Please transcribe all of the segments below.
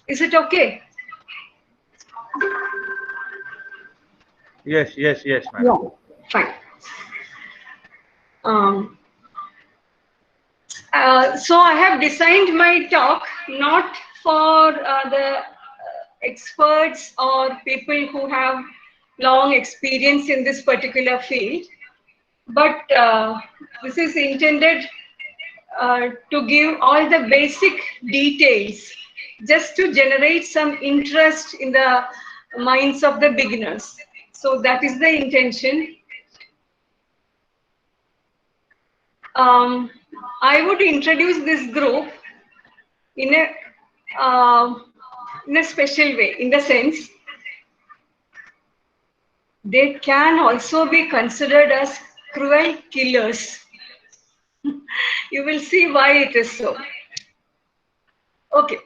Is it okay? Yes, yes, yes, madam. Yeah. Fine. Um, so I have designed my talk not for the experts or people who have long experience in this particular field, but this is intended to give all the basic details just to generate some interest in the minds of the beginners. So that is the intention. Um, I would introduce this group in a special way, in the sense they can also be considered as cruel killers. You will see why it is so. Okay.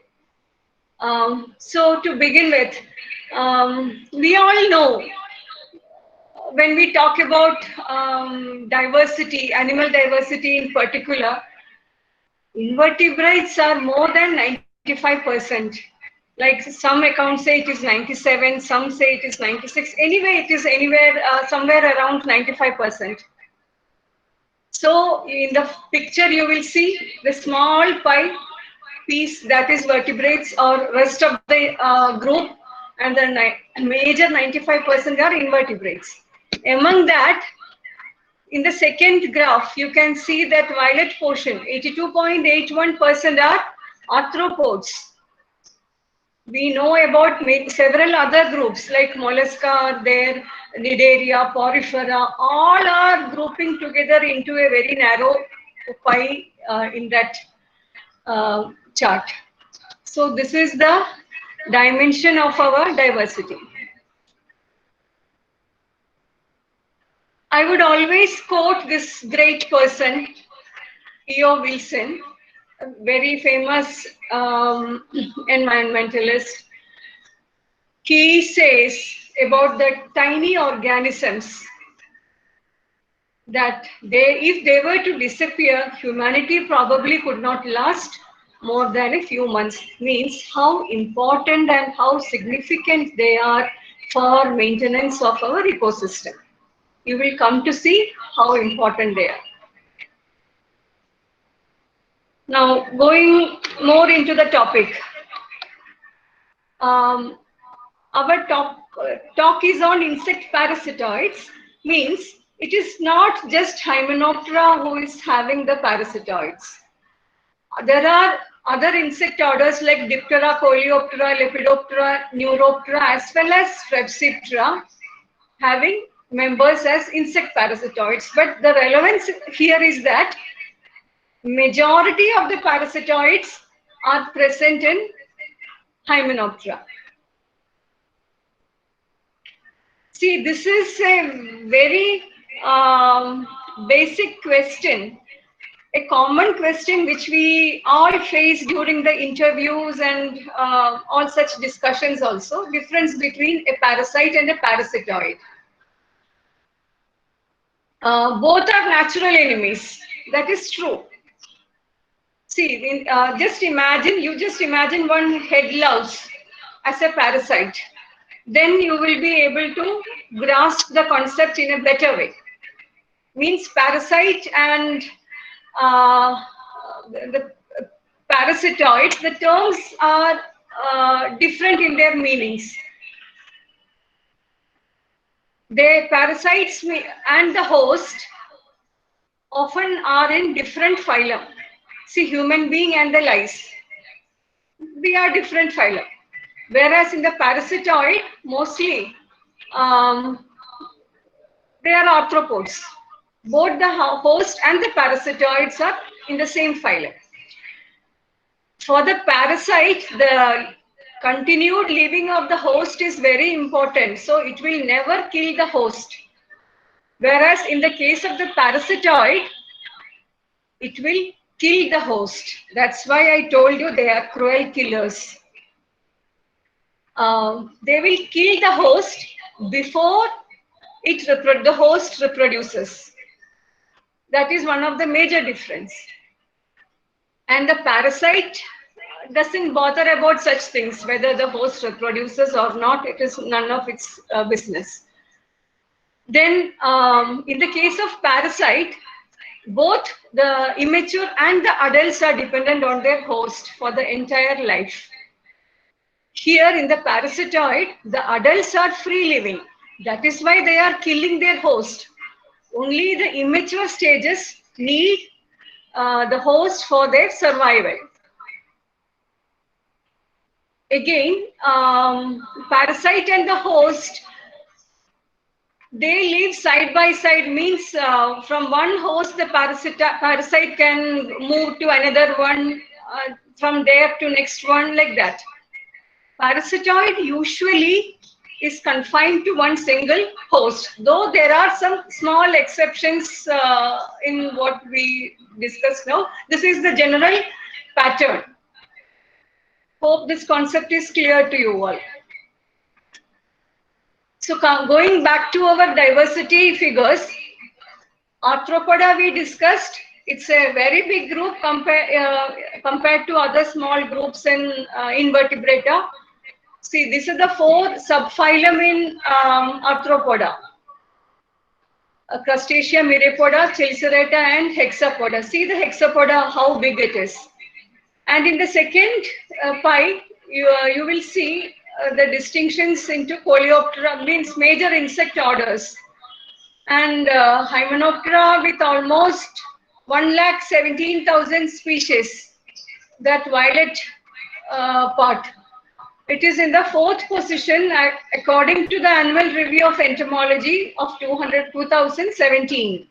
So to begin with, we all know when we talk about diversity, animal diversity in particular, invertebrates are more than 95%. Like some accounts say it is 97, some say it is 96. Anyway, it is anywhere, somewhere around 95%. So in the picture, you will see the small pie piece that is vertebrates or rest of the group, and the major 95% are invertebrates. Among that, in the second graph, you can see that violet portion, 82.81% are arthropods. We know about several other groups like mollusca are there, Nidaria, Porifera, all are grouping together into a very narrow pie in that chart. So this is the dimension of our diversity. I would always quote this great person, E.O. Wilson, a very famous environmentalist. He says about the tiny organisms that if they were to disappear, humanity probably could not last more than a few months. Means how important and how significant they are for maintenance of our ecosystem. You will come to see how important they are. Now, going more into the topic. Our talk is on insect parasitoids, means it is not just Hymenoptera who is having the parasitoids. There are other insect orders like Diptera, Coleoptera, Lepidoptera, Neuroptera, as well as Strepsiptera having members as insect parasitoids. But the relevance here is that majority of the parasitoids are present in Hymenoptera. See, this is a very basic question, a common question which we all face during the interviews and all such discussions also, difference between a parasite and a parasitoid. Both are natural enemies, that is true. See, just imagine one head louse as a parasite. Then you will be able to grasp the concept in a better way. Means parasite and the parasitoid, the terms are different in their meanings. The parasites and the host often are in different phylum. See, human being and the lice, they are different phylum. Whereas in the parasitoid, mostly they are arthropods. Both the host and the parasitoids are in the same phylum. For the parasite, the continued living of the host is very important. So it will never kill the host. Whereas in the case of the parasitoid, it will kill the host. That's why I told you they are cruel killers. They will kill the host before the host reproduces. That is one of the major difference. And the parasite doesn't bother about such things, whether the host reproduces or not. It is none of its business. Then, in the case of parasite, both the immature and the adults are dependent on their host for the entire life. Here in the parasitoid, the adults are free living. That is why they are killing their host. Only the immature stages need the host for their survival. Again, parasite and the host, they live side by side, means from one host the parasite can move to another one, from there to next one, like that. Parasitoid usually is confined to one single host, though there are some small exceptions in what we discussed now. This is the general pattern. Hope this concept is clear to you all. So going back to our diversity figures, Arthropoda we discussed. It's a very big group compared to other small groups in invertebrata. See, these are the 4 subphylum in Arthropoda. Crustacea, Myriapoda, Chelicerata and Hexapoda. See the Hexapoda, how big it is. And in the second pie, you will see the distinctions into Coleoptera, means major insect orders. And Hymenoptera with almost 1,17,000 species, that violet part. It is in the 4th position according to the Annual Review of Entomology of 2017.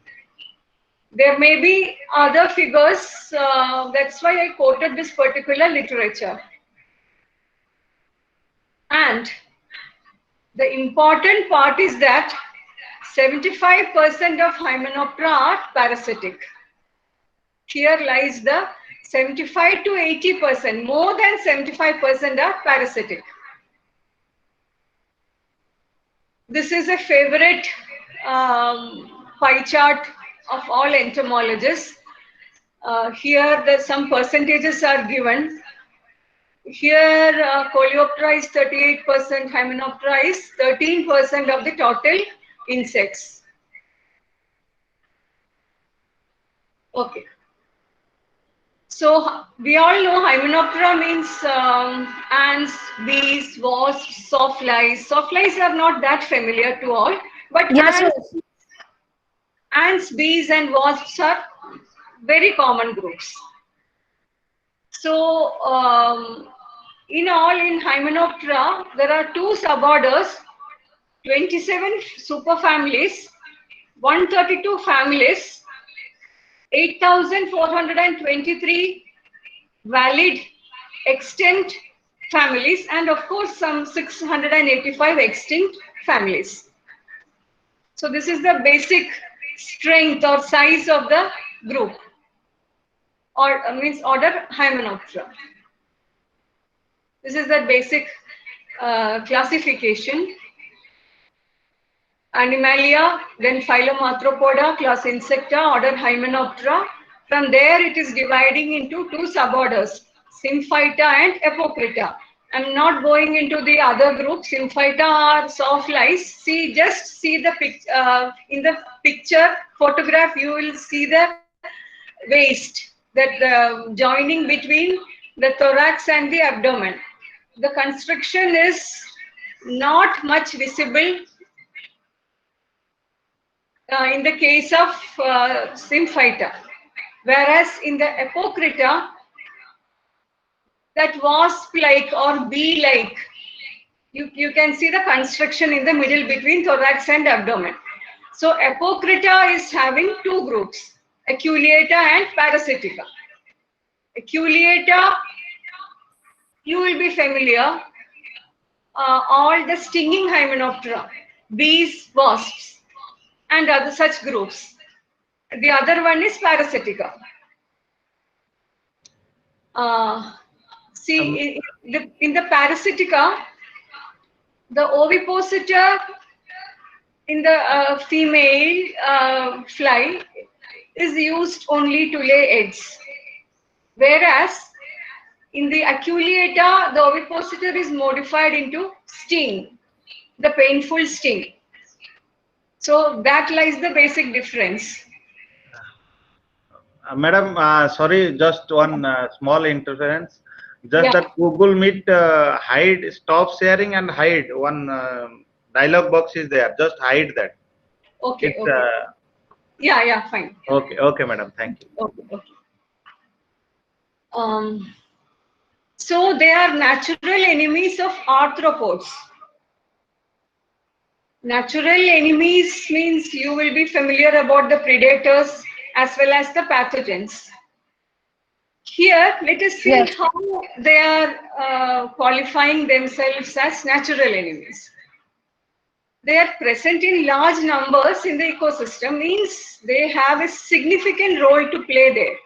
There may be other figures, that's why I quoted this particular literature. And the important part is that 75% of Hymenoptera are parasitic. Here lies the 75 to 80%, more than 75% are parasitic. This is a favorite pie chart of all entomologists. Here some percentages are given. Here Coleoptera is 38%, Hymenoptera is 13% of the total insects. Okay. So we all know Hymenoptera means ants, bees, wasps, sawflies. Sawflies are not that familiar to all, but yes, ants, bees and wasps are very common groups. So in all, in Hymenoptera, there are 2 suborders, 27 superfamilies, 132 families, 8,423 valid extant families, and of course some 685 extinct families. So this is the basic strength or size of the group, or means order Hymenoptera. This is the basic classification. Animalia, then phylum Arthropoda, class Insecta, order Hymenoptera. From there it is dividing into 2 suborders, Symphyta and Epocrita. I'm not going into the other group. Symphyta are sawflies. Just see the in the picture photograph, you will see the waist, that joining between the thorax and the abdomen. The constriction is not much visible in the case of Symphyta, whereas in the Epocrita, that wasp-like or bee-like, you can see the constriction in the middle between thorax and abdomen. So Epocrita is having 2 groups, Aculeata and Parasitica. Aculeata, you will be familiar, all the stinging Hymenoptera, bees, wasps, and other such groups. The other one is Parasitica. See, in the Parasitica, the ovipositor in the female fly is used only to lay eggs, whereas In the aculeata, the ovipositor is modified into sting, the painful sting. So that lies the basic difference. Madam, sorry, just one small interference. Just Yeah. that Google Meet hide, stop sharing and hide. One dialog box is there. Just hide that. Okay, It's okay. Yeah, fine. okay, madam. Thank you. Okay. So they are natural enemies of arthropods. Natural enemies means you will be familiar about the predators as well as the pathogens. Here, let us see Yes. how they are qualifying themselves as natural enemies. They are present in large numbers in the ecosystem, means they have a significant role to play there.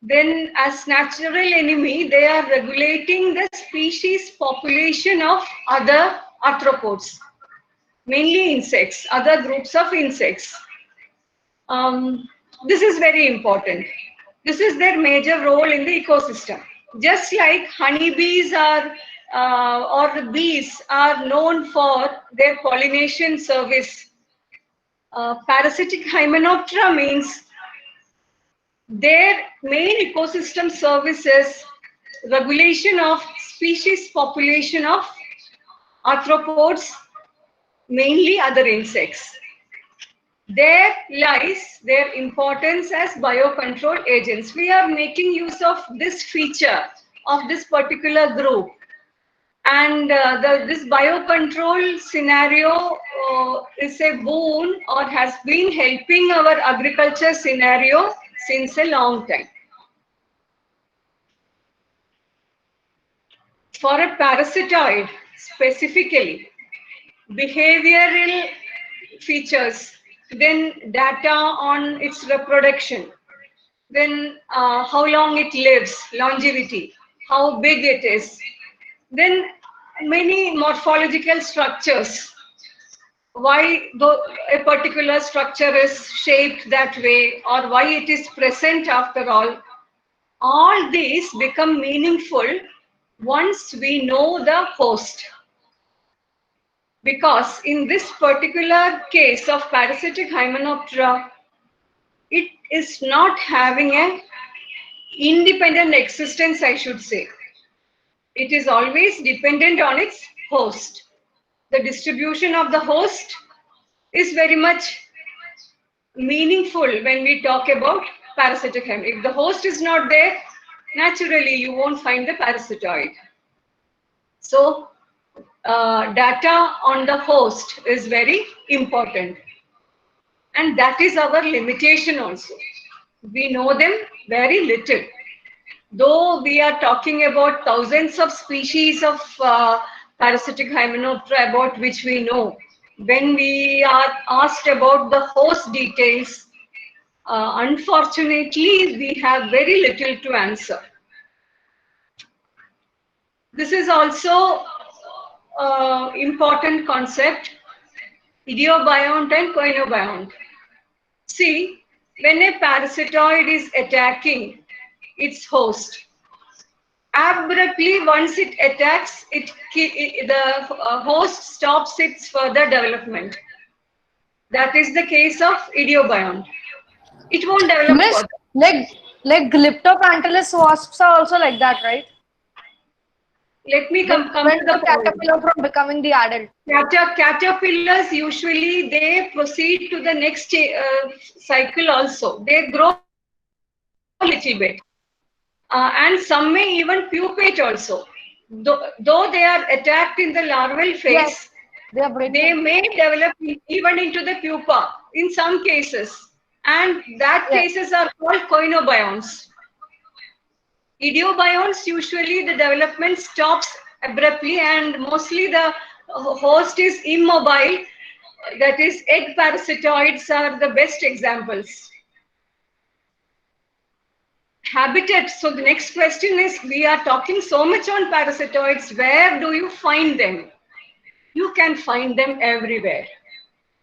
Then as natural enemy, they are regulating the species population of other arthropods, mainly insects, other groups of insects. This is very important. This is their major role in the ecosystem. Just like honeybees are or the bees are known for their pollination service, parasitic Hymenoptera means their main ecosystem services regulation of species population of arthropods, mainly other insects. There lies their importance as biocontrol agents. We are making use of this feature of this particular group. And this biocontrol scenario is a boon or has been helping our agriculture scenario since a long time. For a parasitoid, specifically, behavioral features, then data on its reproduction, then how long it lives, longevity, how big it is, then many morphological structures, why a particular structure is shaped that way or why it is present after all these become meaningful once we know the host. Because in this particular case of parasitic Hymenoptera, it is not having an independent existence, I should say. It is always dependent on its host. The distribution of the host is very much meaningful when we talk about parasitic Hymenoptera. If the host is not there, naturally you won't find the parasitoid. So data on the host is very important. And that is our limitation also. We know them very little. Though we are talking about thousands of species of parasitic Hymenoptera about which we know, when we are asked about the host details, unfortunately, we have very little to answer. This is also important concept, idiobiont and coenobiont. See, when a parasitoid is attacking its host, abruptly once it attacks, the host stops its further development. That is the case of idiobiont. It won't develop Miss, further. like Glyptopantylus wasps are also like that, right? Let me They come prevent to the the point. caterpillar from becoming the adult. Caterpillars usually they proceed to the next cycle also. They grow a little bit. And some may even pupate also. Though they are attacked in the larval phase, Yes, they may develop even into the pupa in some cases. And that cases are called coenobionts. Idiobionts, usually the development stops abruptly and mostly the host is immobile. That is, egg parasitoids are the best examples. Habitat. So the next question is, we are talking so much on parasitoids. Where do you find them? You can find them everywhere.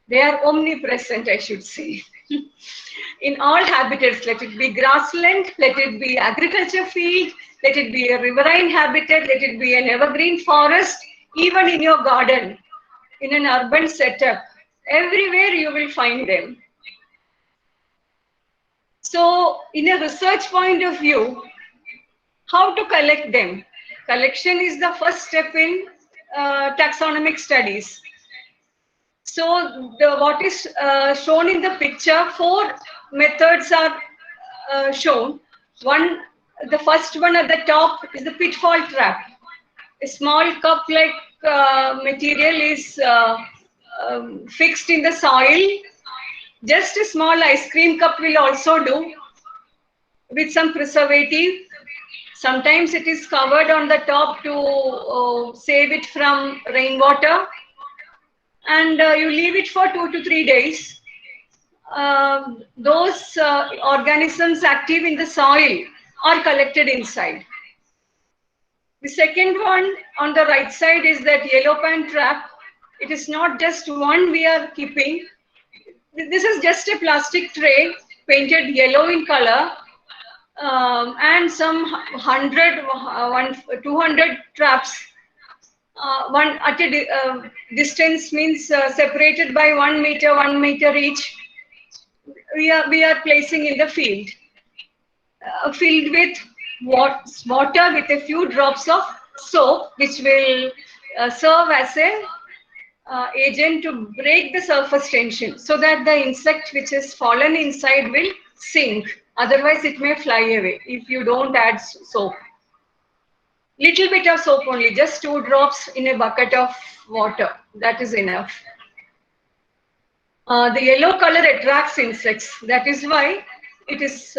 They are omnipresent, I should say. In all habitats, let it be grassland, let it be agriculture field, let it be a riverine habitat, let it be an evergreen forest, even in your garden, in an urban setup, everywhere you will find them. So in a research point of view, how to collect them? Collection is the first step in taxonomic studies. So what is shown in the picture, 4 methods are shown. The first one at the top is the pitfall trap. A small cup-like material is fixed in the soil. Just a small ice cream cup will also do, with some preservative. Sometimes it is covered on the top to save it from rainwater, and you leave it for 2 to 3 days. Those organisms active in the soil are collected inside. The second one on the right side is that yellow pan trap. It is not just one we are keeping. This is just a plastic tray painted yellow in color, and some 200 traps. One at a distance means separated by 1 meter, 1 meter each. We are placing in the field, filled with water with a few drops of soap, which will serve as a agent to break the surface tension, so that the insect which has fallen inside will sink. Otherwise, it may fly away if you don't add soap. Little bit of soap only, just 2 drops in a bucket of water. That is enough. The yellow color attracts insects. That is why it is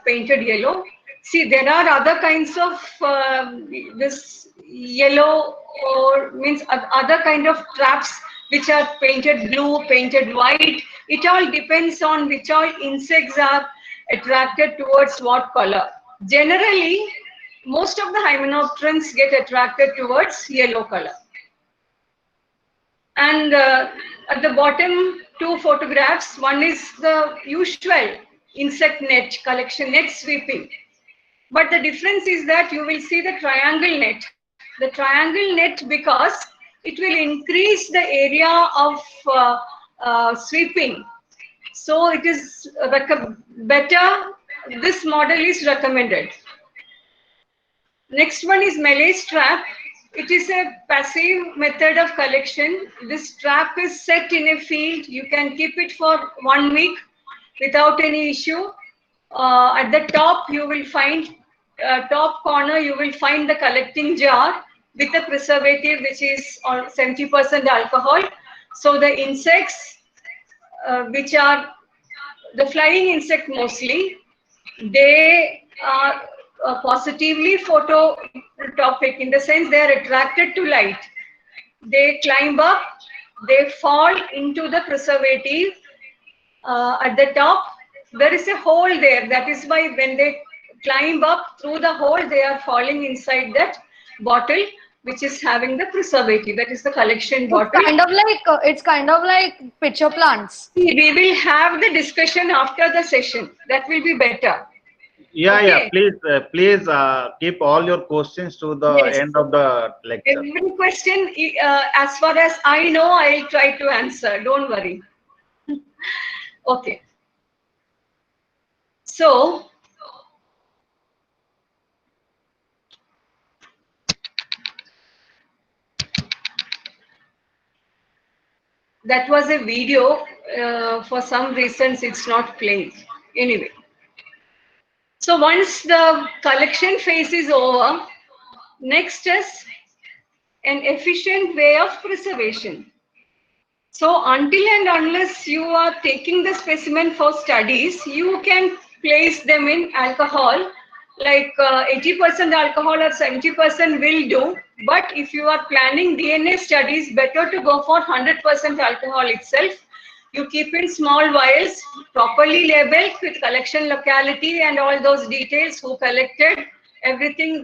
painted yellow. See, there are other kinds of this yellow, or means other kind of traps which are painted blue, painted white. It all depends on which all insects are attracted towards what color. Generally, most of the hymenopterans get attracted towards yellow color. And at the bottom 2 photographs, one is the usual insect net, collection net sweeping. But the difference is that you will see the triangle net. The triangle net, because it will increase the area of sweeping. So it is better, this model is recommended. Next one is Melei's trap. It is a passive method of collection. This trap is set in a field. You can keep it for 1 week without any issue. At the top, you will find, top corner, you will find the collecting jar with a preservative which is on 70% alcohol. So the insects, which are the flying insect mostly, they are positively phototropic, in the sense they are attracted to light. They climb up, they fall into the preservative. At the top, there is a hole there. That is why when they climb up through the hole, they are falling inside that bottle, which is having the preservative. That is the collection bottle. It's kind of like pitcher plants. We will have the discussion after the session. That will be better. Yeah, Okay. yeah. Please keep all your questions to the Yes. end of the lecture. Every question, as far as I know, I'll try to answer. Don't worry. Okay. So, that was a video. For some reasons, it's not playing. Anyway. So once the collection phase is over, next is an efficient way of preservation. So until and unless you are taking the specimen for studies, you can place them in alcohol, like 80% alcohol or 70% will do. But if you are planning DNA studies, better to go for 100% alcohol itself. You keep in small vials, properly labeled with collection locality and all those details, who collected, everything.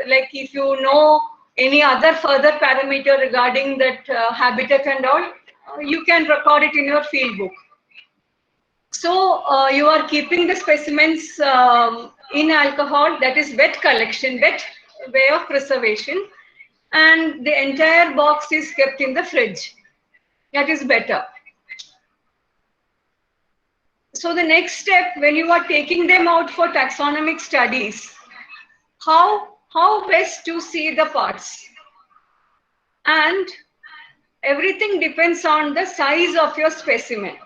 Like if you know any other further parameter regarding that habitat and all, you can record it in your field book. So you are keeping the specimens in alcohol, that is wet collection, wet way of preservation, and the entire box is kept in the fridge. That is better. So the next step, when you are taking them out for taxonomic studies, how best to see the parts? And everything depends on the size of your specimen.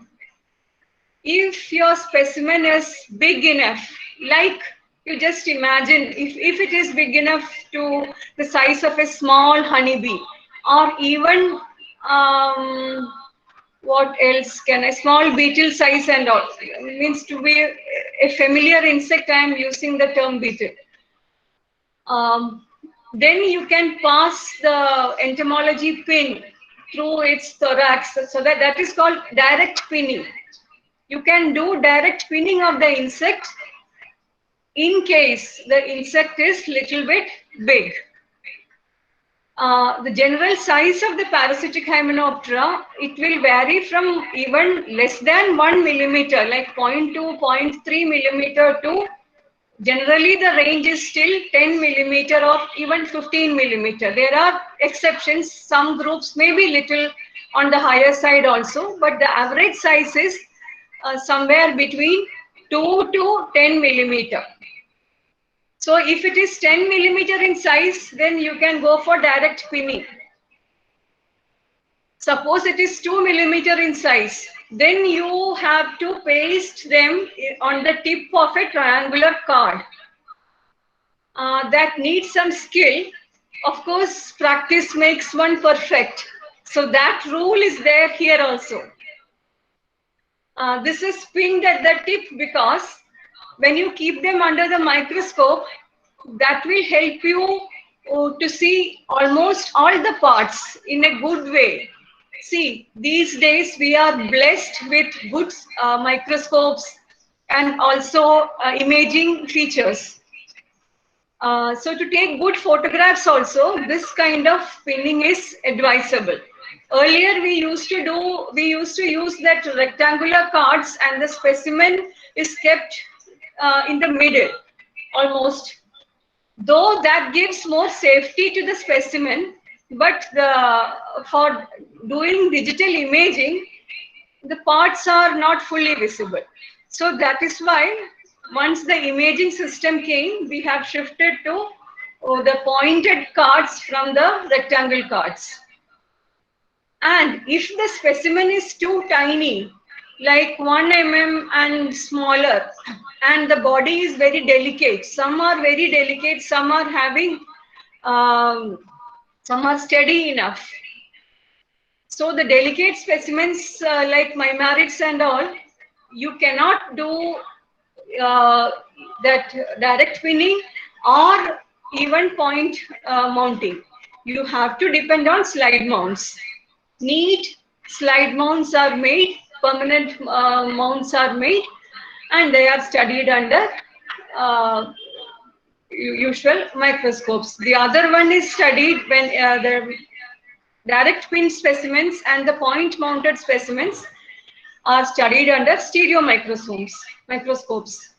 If your specimen is big enough, like you just imagine, if it is big enough to the size of a small honeybee, or even what else can a small beetle size and all, means to be a familiar insect, I am using the term beetle. Then you can pass the entomology pin through its thorax, so that is called direct pinning. You can do direct pinning of the insect in case the insect is little bit big. The general size of the parasitic Hymenoptera, it will vary from even less than 1 millimeter, like 0.2, 0.3 millimeter to generally the range is still 10 millimeter or even 15 millimeter. There are exceptions. Some groups may be little on the higher side also, but the average size is somewhere between 2 to 10 millimeter. So if it is 10 millimeter in size, then you can go for direct pinning. Suppose it is 2 millimeter in size, then you have to paste them on the tip of a triangular card. That needs some skill. Of course, practice makes one perfect. So that rule is there here also. This is pinned at the tip because when you keep them under the microscope, that will help you to see almost all the parts in a good way. See, these days we are blessed with good microscopes and also imaging features. So to take good photographs also, this kind of pinning is advisable. Earlier we used to use that rectangular cards and the specimen is kept in the middle almost. Though that gives more safety to the specimen, but for doing digital imaging, the parts are not fully visible. So that is why once the imaging system came, we have shifted to the pointed cards from the rectangle cards. And if the specimen is too tiny, like 1 mm and smaller, and the body is very delicate, some are very delicate, some are having, some are steady enough. So the delicate specimens like mimarids and all, you cannot do that direct pinning or even point mounting. You have to depend on slide mounts. Neat slide mounts are made, permanent mounts are made, and they are studied under usual microscopes. The other one is studied when the direct pin specimens and the point mounted specimens are studied under stereo microscopes.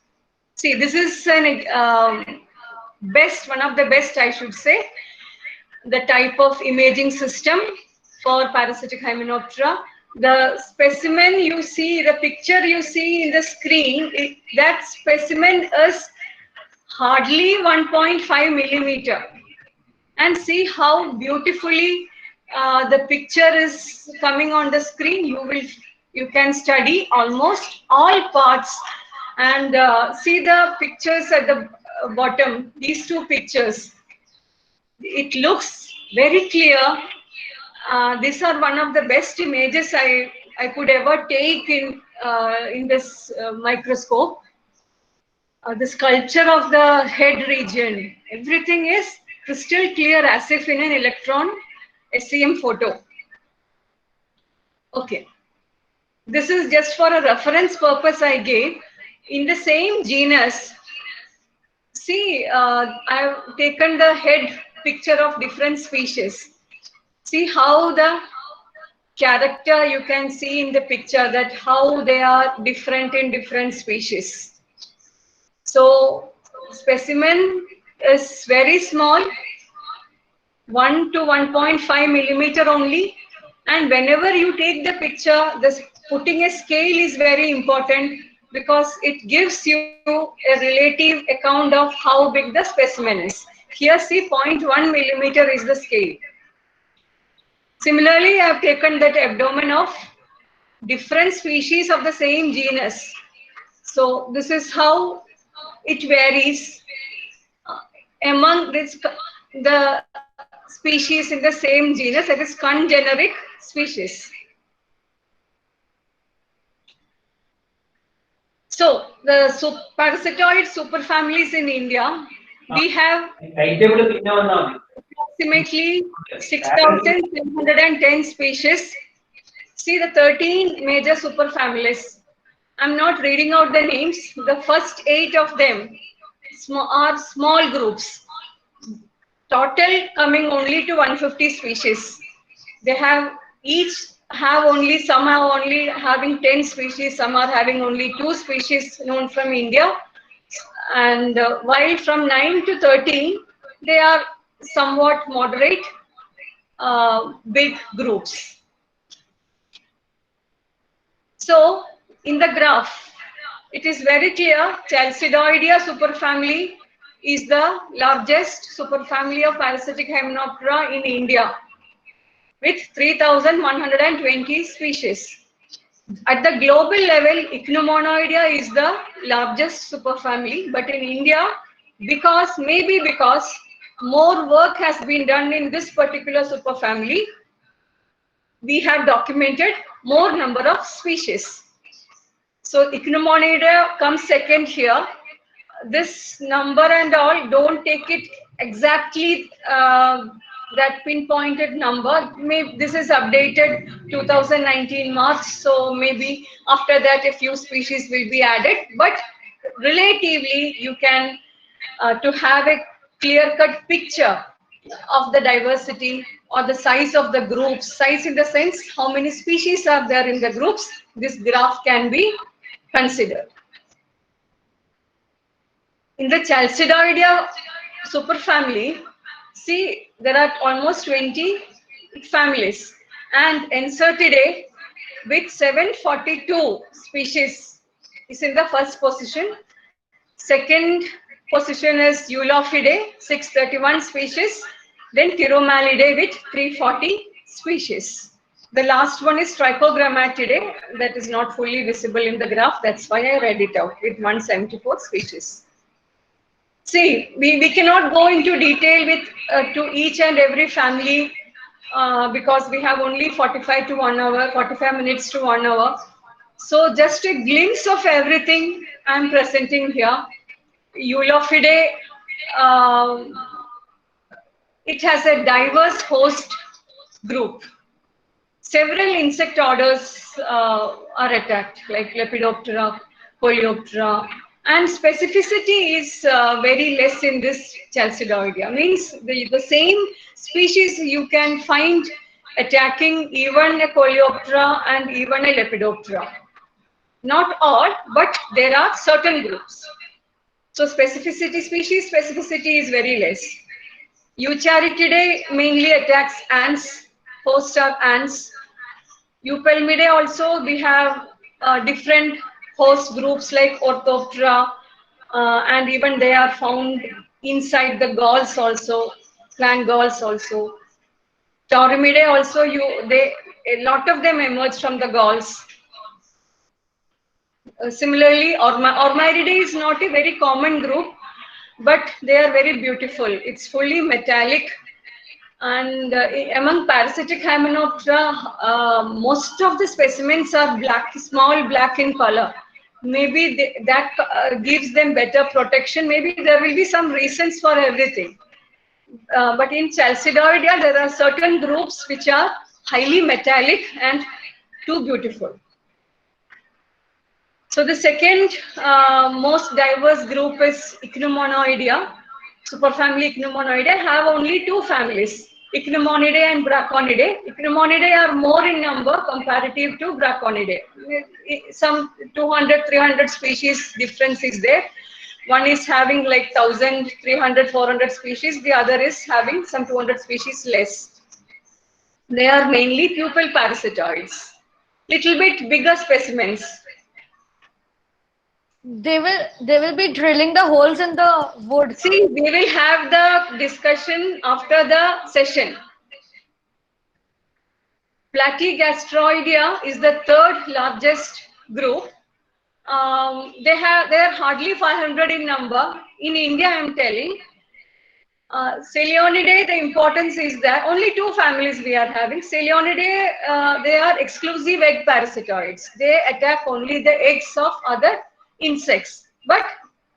See, this is an one of the best, I should say, the type of imaging system for parasitic Hymenoptera. The specimen you see, the picture you see in the screen, that specimen is hardly 1.5 millimeter. And see how beautifully the picture is coming on the screen. You can study almost all parts and see the pictures at the bottom, these two pictures. It looks very clear. These are one of the best images I could ever take in this microscope. The sculpture of the head region, everything is crystal clear as if in an electron SEM photo. Okay. This is just for a reference purpose I gave. In the same genus, see, I've taken the head picture of different species. See how the character you can see in the picture, that how they are different in different species. So specimen is very small, 1 to 1.5 millimeter only, and whenever you take the picture, this putting a scale is very important because it gives you a relative account of how big the specimen is. Here see 0.1 millimeter is the scale. Similarly, I have taken that abdomen of different species of the same genus. So this is how it varies among the species in the same genus, that is congeneric species. So the parasitoid superfamilies in India, we have approximately 6,710 species. See the 13 major superfamilies. I'm not reading out the names. The first 8 of them are small groups. Total coming only to 150 species. They have each have only, some are only having 10 species, some are having only 2 species known from India. And while from 9 to 13, they are somewhat moderate, big groups. So in the graph, it is very clear Chalcidoidea superfamily is the largest superfamily of parasitic Hymenoptera in India, with 3,120 species. At the global level, Ichneumonidae is the largest superfamily, but in India, maybe because more work has been done in this particular superfamily, we have documented more number of species. So Ichneumonidae comes second here. This number and all, don't take it exactly that pinpointed number. Maybe this is updated 2019 March, so maybe after that a few species will be added. But relatively, you can to have a clear-cut picture of the diversity or the size of the groups. Size in the sense how many species are there in the groups. This graph can be considered. In the Chalcidoidea superfamily, see there are almost 20 families, and Encertidae with 742 species is in the first position. Second position is Eulophidae, 631 species. Then Chiromalidae with 340 species. The last one is Trichogrammatidae, that is not fully visible in the graph. That's why I read it out, with 174 species. See, we cannot go into detail with to each and every family because we have only 45 to 1 hour, 45 minutes to 1 hour. So just a glimpse of everything I'm presenting here. Eulophidae, it has a diverse host group. Several insect orders are attacked, like Lepidoptera, Coleoptera, and specificity is very less in this Chalcidoidea. Means the same species you can find attacking even a Coleoptera and even a Lepidoptera. Not all, but there are certain groups. So species specificity is very less. Eucharytidae mainly attacks ants, host are ants. Eupelmidae also, we have different host groups like Orthoptera, and even they are found inside the galls also, plant galls also. Taurimidae also, a lot of them emerge from the galls. Similarly, Ormiridae is not a very common group, but they are very beautiful. It's fully metallic. And among parasitic Hymenoptera, most of the specimens are black, small black in color. Maybe that gives them better protection. Maybe there will be some reasons for everything. But in Chalcidoidea, there are certain groups which are highly metallic and too beautiful. So the second most diverse group is Ichneumonidae. Superfamily Ichneumonidae have only 2 families. Ichneumonidae and Braconidae. Ichneumonidae are more in number comparative to Braconidae. Some 200, 300 species difference is there. One is having like 1,000, 300, 400 species. The other is having some 200 species less. They are mainly pupal parasitoids. Little bit bigger specimens. They will be drilling the holes in the wood. See, we will have the discussion after the session. Platygastroidea is the third largest group. They are hardly 500 in number. In India, I am telling. Celeonidae, the importance is that only two families we are having. Celeonidae, they are exclusive egg parasitoids. They attack only the eggs of other insects. But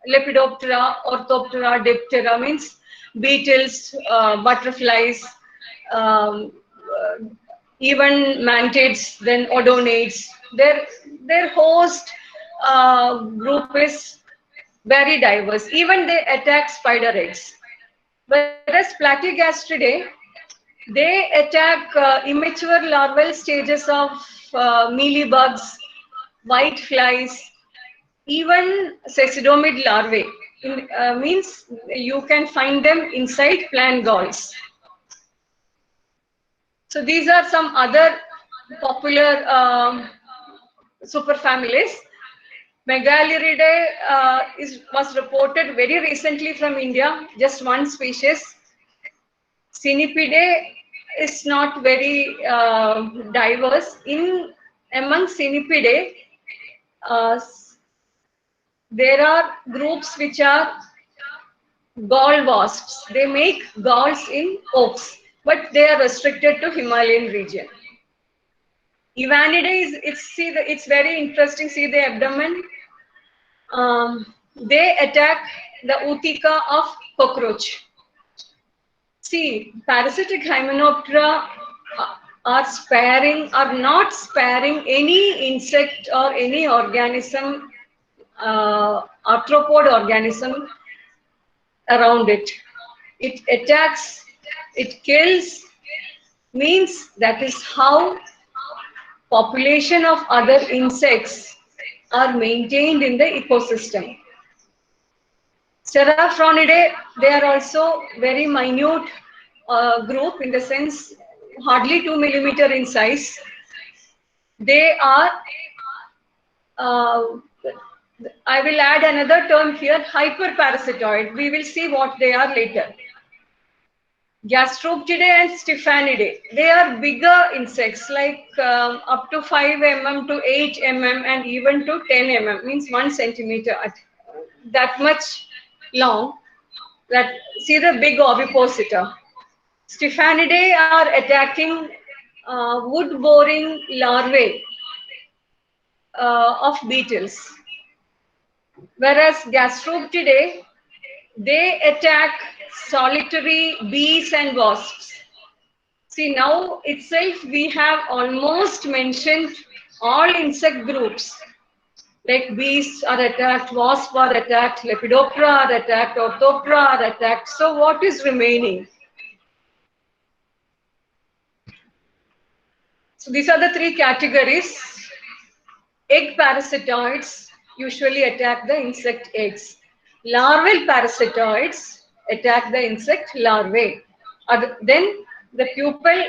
Lepidoptera, Orthoptera, Diptera means beetles, butterflies, even mantids, then odonates. Their host group is very diverse. Even they attack spider eggs. Whereas Platygastridae, they attack immature larval stages of mealybugs, white flies, even cecidimid larvae. Means you can find them inside plant galls. So these are some other popular superfamilies. Megaluridae was reported very recently from India, just one species. Cynipidae is not very diverse. Among Cynipidae, there are groups which are gall wasps. They make galls in oaks, but they are restricted to Himalayan region. Evanidae it's very interesting. See the abdomen. They attack the utica of cockroach. See, parasitic Hymenoptera are not sparing any insect or any organism, arthropod organism around it. It attacks, it kills, means that is how population of other insects are maintained in the ecosystem. Seraphonidae, they are also very minute group in the sense hardly 2 millimeter in size. They are, I will add another term here, hyperparasitoid. We will see what they are later. Gasteroptidae and Stephanidae, they are bigger insects like up to 5 mm to 8 mm and even to 10 mm, means 1 centimeter, that much long. See the big ovipositor. Stephanidae are attacking wood boring larvae of beetles, whereas Gasteroptidae, they attack solitary bees and wasps. See, now itself we have almost mentioned all insect groups. Like bees are attacked, wasps are attacked, Lepidoptera are attacked, Orthoptera are attacked. So what is remaining? So these are the three categories. Egg parasitoids usually attack the insect eggs. Larval parasitoids attack the insect larvae. Then the pupal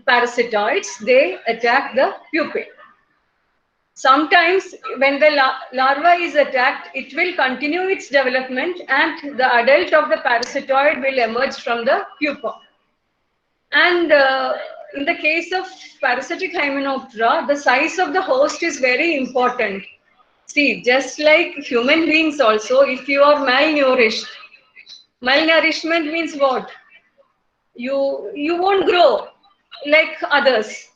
parasitoids, they attack the pupae. Sometimes when the larva is attacked, it will continue its development and the adult of the parasitoid will emerge from the pupa. And in the case of parasitic Hymenoptera, the size of the host is very important. See, just like human beings also, if you are malnourished, malnourishment means what? You won't grow like others.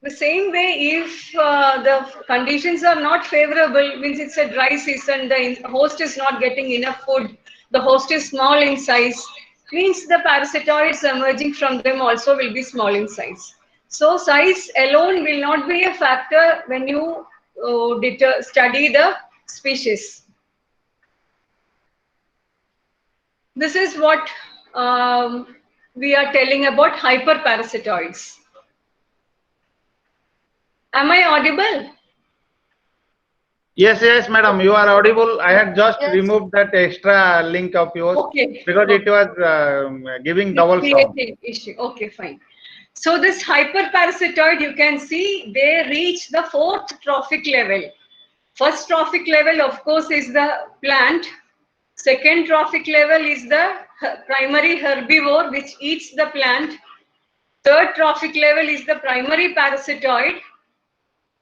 The same way, if the conditions are not favorable, means it's a dry season, the host is not getting enough food, the host is small in size, means the parasitoids emerging from them also will be small in size. So size alone will not be a factor when you study the species. This is what we are telling about hyperparasitoids. Am I audible? Yes, yes, madam, you are audible. I had just Yes. removed that extra link of yours Okay. because it was giving double sound. Creating issue. Okay, fine. So this hyperparasitoid, you can see they reach the 4th trophic level. First trophic level, of course, is the plant. Second trophic level is the primary herbivore, which eats the plant. Third trophic level is the primary parasitoid.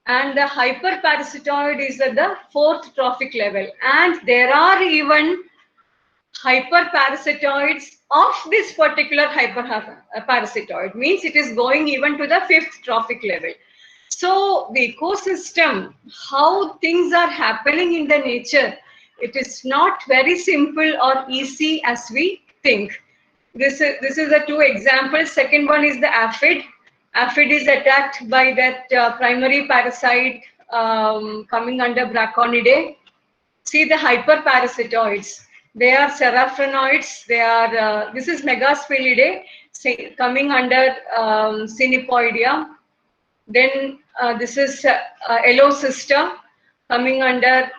And the hyperparasitoid is at the 4th trophic level. And there are even hyperparasitoids of this particular hyperparasitoid, means it is going even to the 5th trophic level. So the ecosystem, how things are happening in the nature, it is not very simple or easy as we think. This is the 2 examples. Second one is the aphid. Aphid is attacked by that primary parasite coming under Braconidae. See the hyperparasitoids. They are seraphrenoids. They are, this is Megaspilidae coming under Cynipoidea. Then this is Alocysta coming under,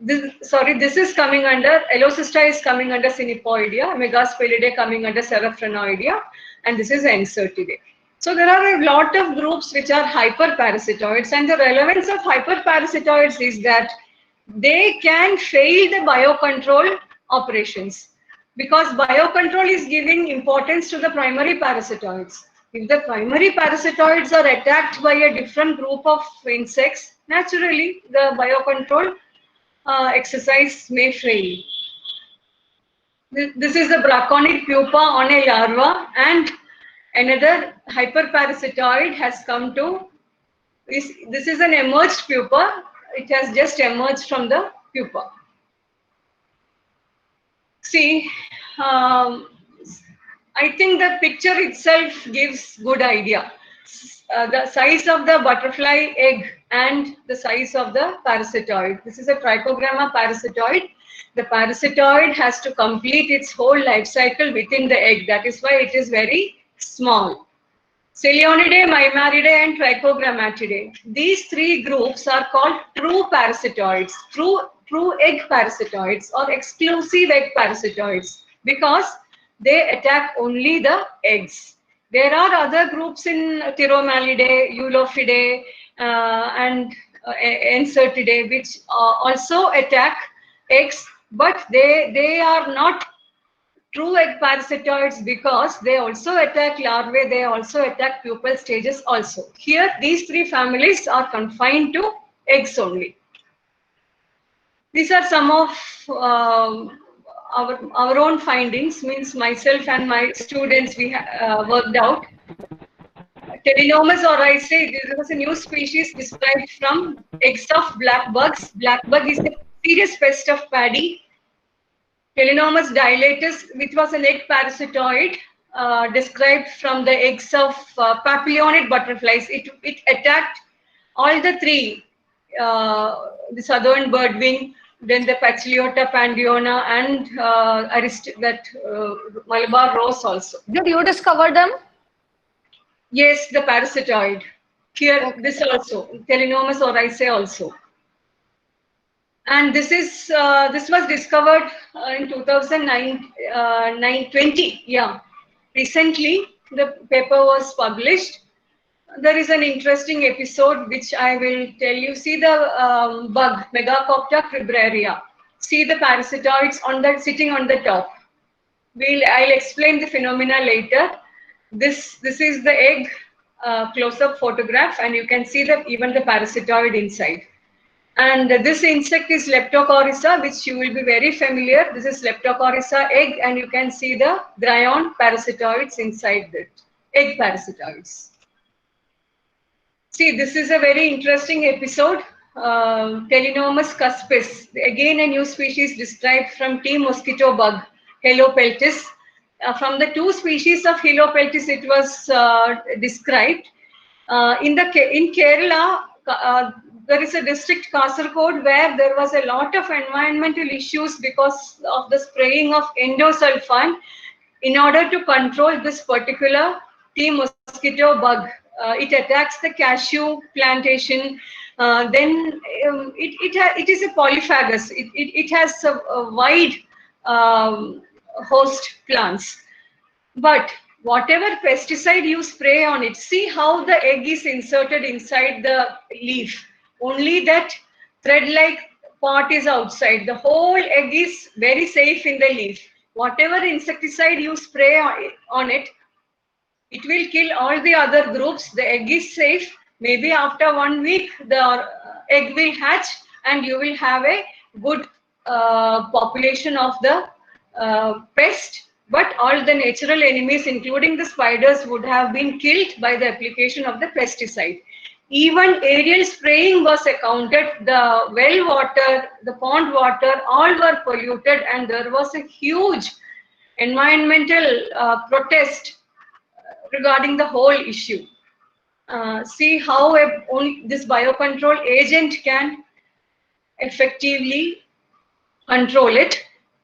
this is coming under, Alocysta is coming under Cynipoidea, Megaspilidae coming under Seraphrenoidea, and this is Encertidae. So there are a lot of groups which are hyperparasitoids, and the relevance of hyperparasitoids is that they can fail the biocontrol operations, because biocontrol is giving importance to the primary parasitoids. If the primary parasitoids are attacked by a different group of insects, naturally the biocontrol exercise may fail. This is the braconid pupa on a larva, and another hyperparasitoid has come to, this is an emerged pupa. It has just emerged from the pupa. See, I think the picture itself gives good idea. The size of the butterfly egg and the size of the parasitoid. This is a Trichogramma parasitoid. The parasitoid has to complete its whole life cycle within the egg. That is why it is very small. Cilionidae, Mimaridae, and Trichogrammatidae. These 3 groups are called true parasitoids, true egg parasitoids or exclusive egg parasitoids, because they attack only the eggs. There are other groups in Pteromalidae, Eulophidae, and Encertidae, which also attack eggs, but they are not true egg parasitoids because they also attack larvae, they also attack pupal stages also. Here, these 3 families are confined to eggs only. These are some of our own findings, means myself and my students, we worked out. Telenomus oryzae, this was a new species described from eggs of black bugs. Black bug is a serious pest of paddy. Telenomus dilatus, which was an egg parasitoid, described from the eggs of papillonid butterflies. It attacked all the 3, the southern birdwing, then the Pachliota pandiona, and Malabar rose also. Did you discover them? Yes, the parasitoid. Here, okay. This also, Telenomus oryzae also. And this was discovered in 2020. Yeah, recently the paper was published. There is an interesting episode which I will tell you. See the bug, Megacopta cribraria. See the parasitoids sitting on the top. I'll explain the phenomena later. This is the egg close-up photograph, and you can see even the parasitoid inside. And this insect is Leptocoryza, which you will be very familiar. This is Leptocoryza egg, and you can see the Gryon parasitoids inside it, egg parasitoids. See, this is a very interesting episode. Telenomus cuspis, again a new species described from T. mosquito bug, Helopeltis. From the 2 species of Helopeltis, it was described. In Kerala, there is a district Kasaragod where there was a lot of environmental issues because of the spraying of endosulfan. in order to control this particular tea mosquito bug. It attacks the cashew plantation. It is a polyphagous. It has a wide host plants. But whatever pesticide you spray on it, see how the egg is inserted inside the leaf. Only that thread-like part is outside. The whole egg is very safe in the leaf. Whatever insecticide you spray on it, it will kill all the other groups. The egg is safe. Maybe after 1 week, the egg will hatch and you will have a good population of the pest. But all the natural enemies, including the spiders, would have been killed by the application of the pesticide. Even aerial spraying was accounted. The well water, the pond water, all were polluted, and there was a huge environmental protest regarding the whole issue. See how this biocontrol agent can effectively control it.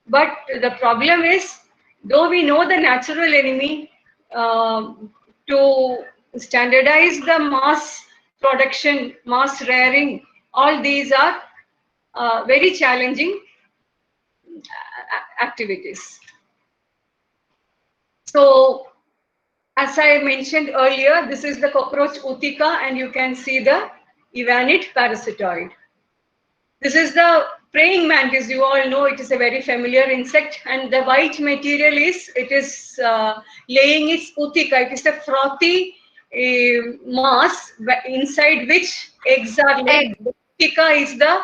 But the problem is, though we know the natural enemy, to standardize the mass production, mass rearing, all these are very challenging activities. So, as I mentioned earlier, this is the cockroach Utica, and you can see the Evanid parasitoid. This is the praying mantis. You all know it is a very familiar insect, and the white material is, it is laying its Utica. It is a frothy mass inside which eggs are laid. The Utica is the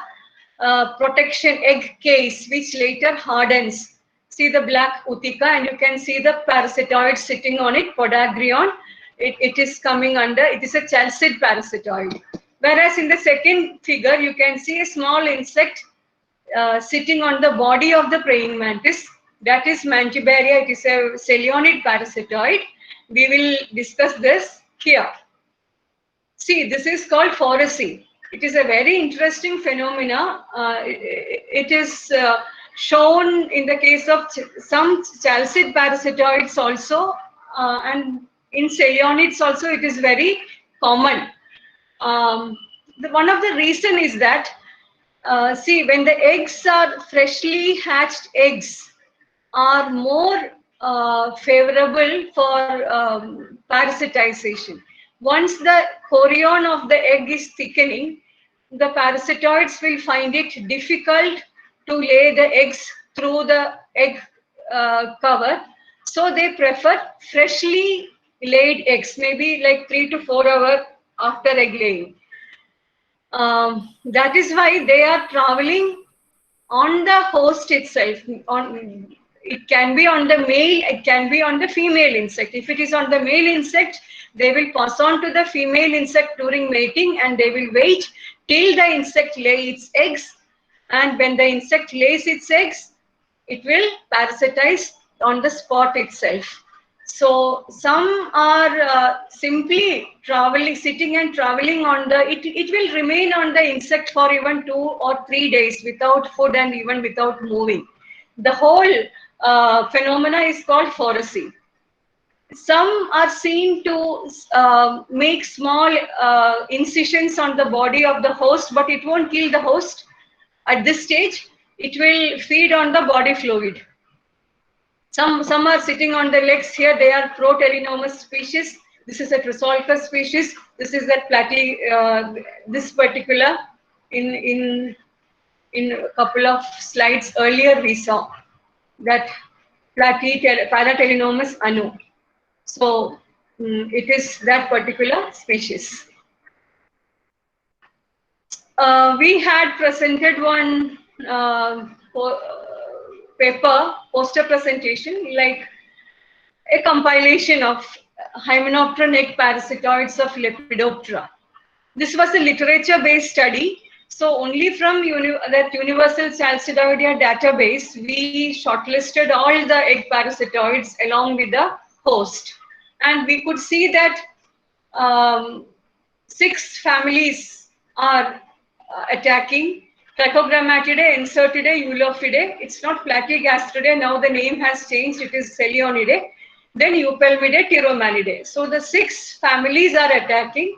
protection egg case, which later hardens. See the black Utica, and you can see the parasitoid sitting on it, Podagrion. It is coming under, it is a chalcid parasitoid. Whereas in the second figure, you can see a small insect sitting on the body of the praying mantis. That is Mantibaria. It is a Selionid parasitoid. We will discuss this here. See, this is called Foracy. It is a very interesting phenomena. It is shown in the case of some chalcid parasitoids also, and in Selionids also it is very common. One of the reason is that, see, when the eggs are freshly hatched eggs are more favorable for parasitization. Once the chorion of the egg is thickening, the parasitoids will find it difficult to lay the eggs through the egg cover. So they prefer freshly laid eggs, maybe like 3 to 4 hours after egg laying. That is why they are traveling on the host itself. It can be on the male, it can be on the female insect. If it is on the male insect, they will pass on to the female insect during mating, and they will wait till the insect lays its eggs. And when the insect lays its eggs, it will parasitize on the spot itself. So some are simply traveling, sitting and traveling on the, it will remain on the insect for even 2 or 3 days without food and even without moving. The whole phenomena is called Foracy. Some are seen to make small incisions on the body of the host, but it won't kill the host. At this stage, it will feed on the body fluid. Some are sitting on the legs here. They are Protelinomus species. This is a Trisolcus species. This is that this particular, in a couple of slides earlier we saw that Paratelinomus anu. So it is that particular species. We had presented one paper, poster presentation, like a compilation of Hymenopteran egg parasitoids of Lepidoptera. This was a literature-based study. So only from that Universal Chalcidoidea database, we shortlisted all the egg parasitoids along with the host. And we could see that 6 families are attacking, Trichogrammatidae, Incertidae, Eulophidae. It's not Platygastridae. Now the name has changed. It is Celeonidae. Then Eupelmidae, Pteromalidae. So the 6 families are attacking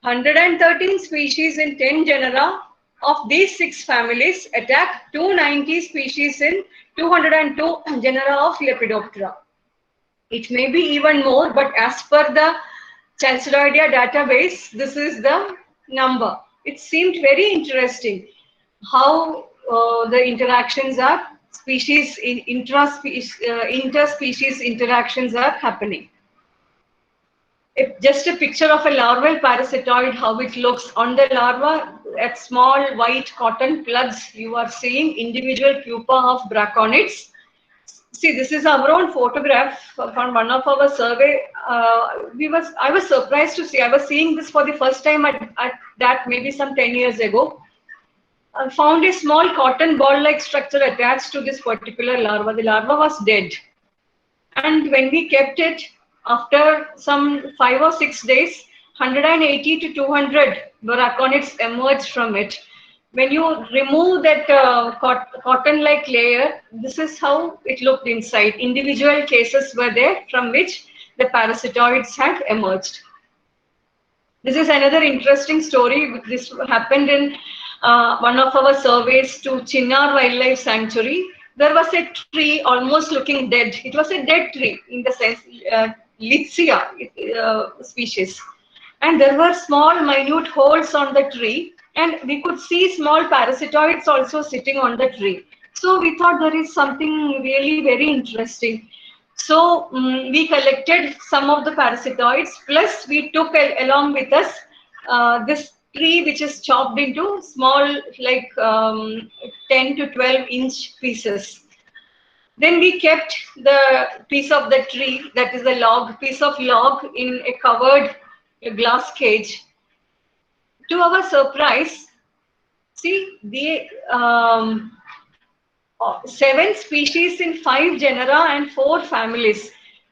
113 species in 10 genera. Of these 6 families, attack 290 species in 202 genera of Lepidoptera. It may be even more, but as per the Chalcidoidea database, this is the number. It seemed very interesting how the interactions are species in interspecies interactions are happening. Just a picture of a larval parasitoid, how it looks on the larva at small white cotton plugs. You are seeing individual pupa of braconids. See, this is our own photograph from one of our survey. I was surprised to see. I was seeing this for the first time at that maybe some 10 years ago. I found a small cotton ball-like structure attached to this particular larva. The larva was dead. And when we kept it, after some 5 or 6 days, 180 to 200 braconids emerged from it. When you remove that cotton-like layer, this is how it looked inside. Individual cases were there from which the parasitoids had emerged. This is another interesting story. This happened in one of our surveys to Chinnar Wildlife Sanctuary. There was a tree almost looking dead. It was a dead tree in the sense, Litsea species. And there were small minute holes on the tree, and we could see small parasitoids also sitting on the tree. So we thought there is something really very interesting. So we collected some of the parasitoids, plus we took along with us this tree which is chopped into small like 10 to 12-inch pieces. Then we kept the piece of the tree, that is a piece of log in a covered glass cage. To our surprise, see the 7 species in 5 genera and 4 families: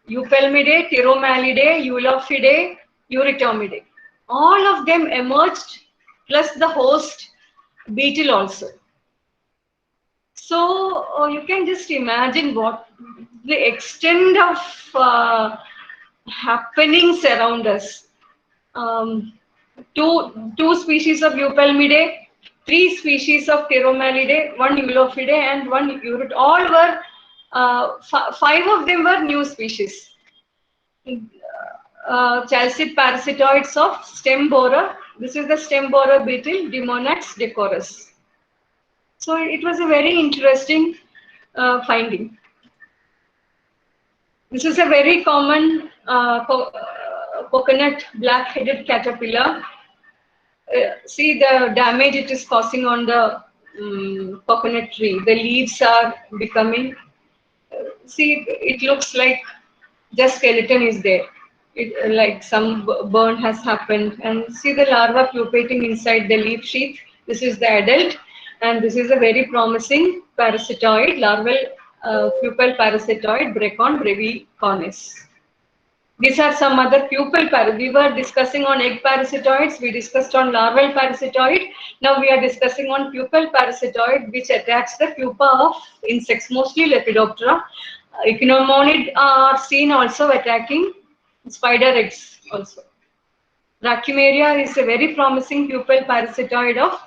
Eupelmidae, Pteromalidae, Eulophidae, Eurytomidae. All of them emerged, plus the host beetle also. So you can just imagine what the extent of happenings around us. Two species of Eupelmidae, 3 species of Pteromalidae, 1 Eulophidae, and 1 Eurytomidae. All were 5 of them were new species. Chalcid parasitoids of stem borer. This is the stem borer beetle, Demonax decorus. So it was a very interesting finding. This is a very common coconut black-headed caterpillar. See the damage it is causing on the coconut tree. The leaves are becoming, see, it looks like just skeleton is there. Like some burn has happened, and see the larva pupating inside the leaf sheath. This is the adult, and this is a very promising parasitoid, larval pupal parasitoid, Bracon brevicornis. These are some other pupal we were discussing on egg parasitoids, we discussed on larval parasitoid. Now we are discussing on pupal parasitoid, which attacks the pupa of insects, mostly Lepidoptera. Ichneumonids are seen also attacking spider eggs also. Racemaria is a very promising pupal parasitoid of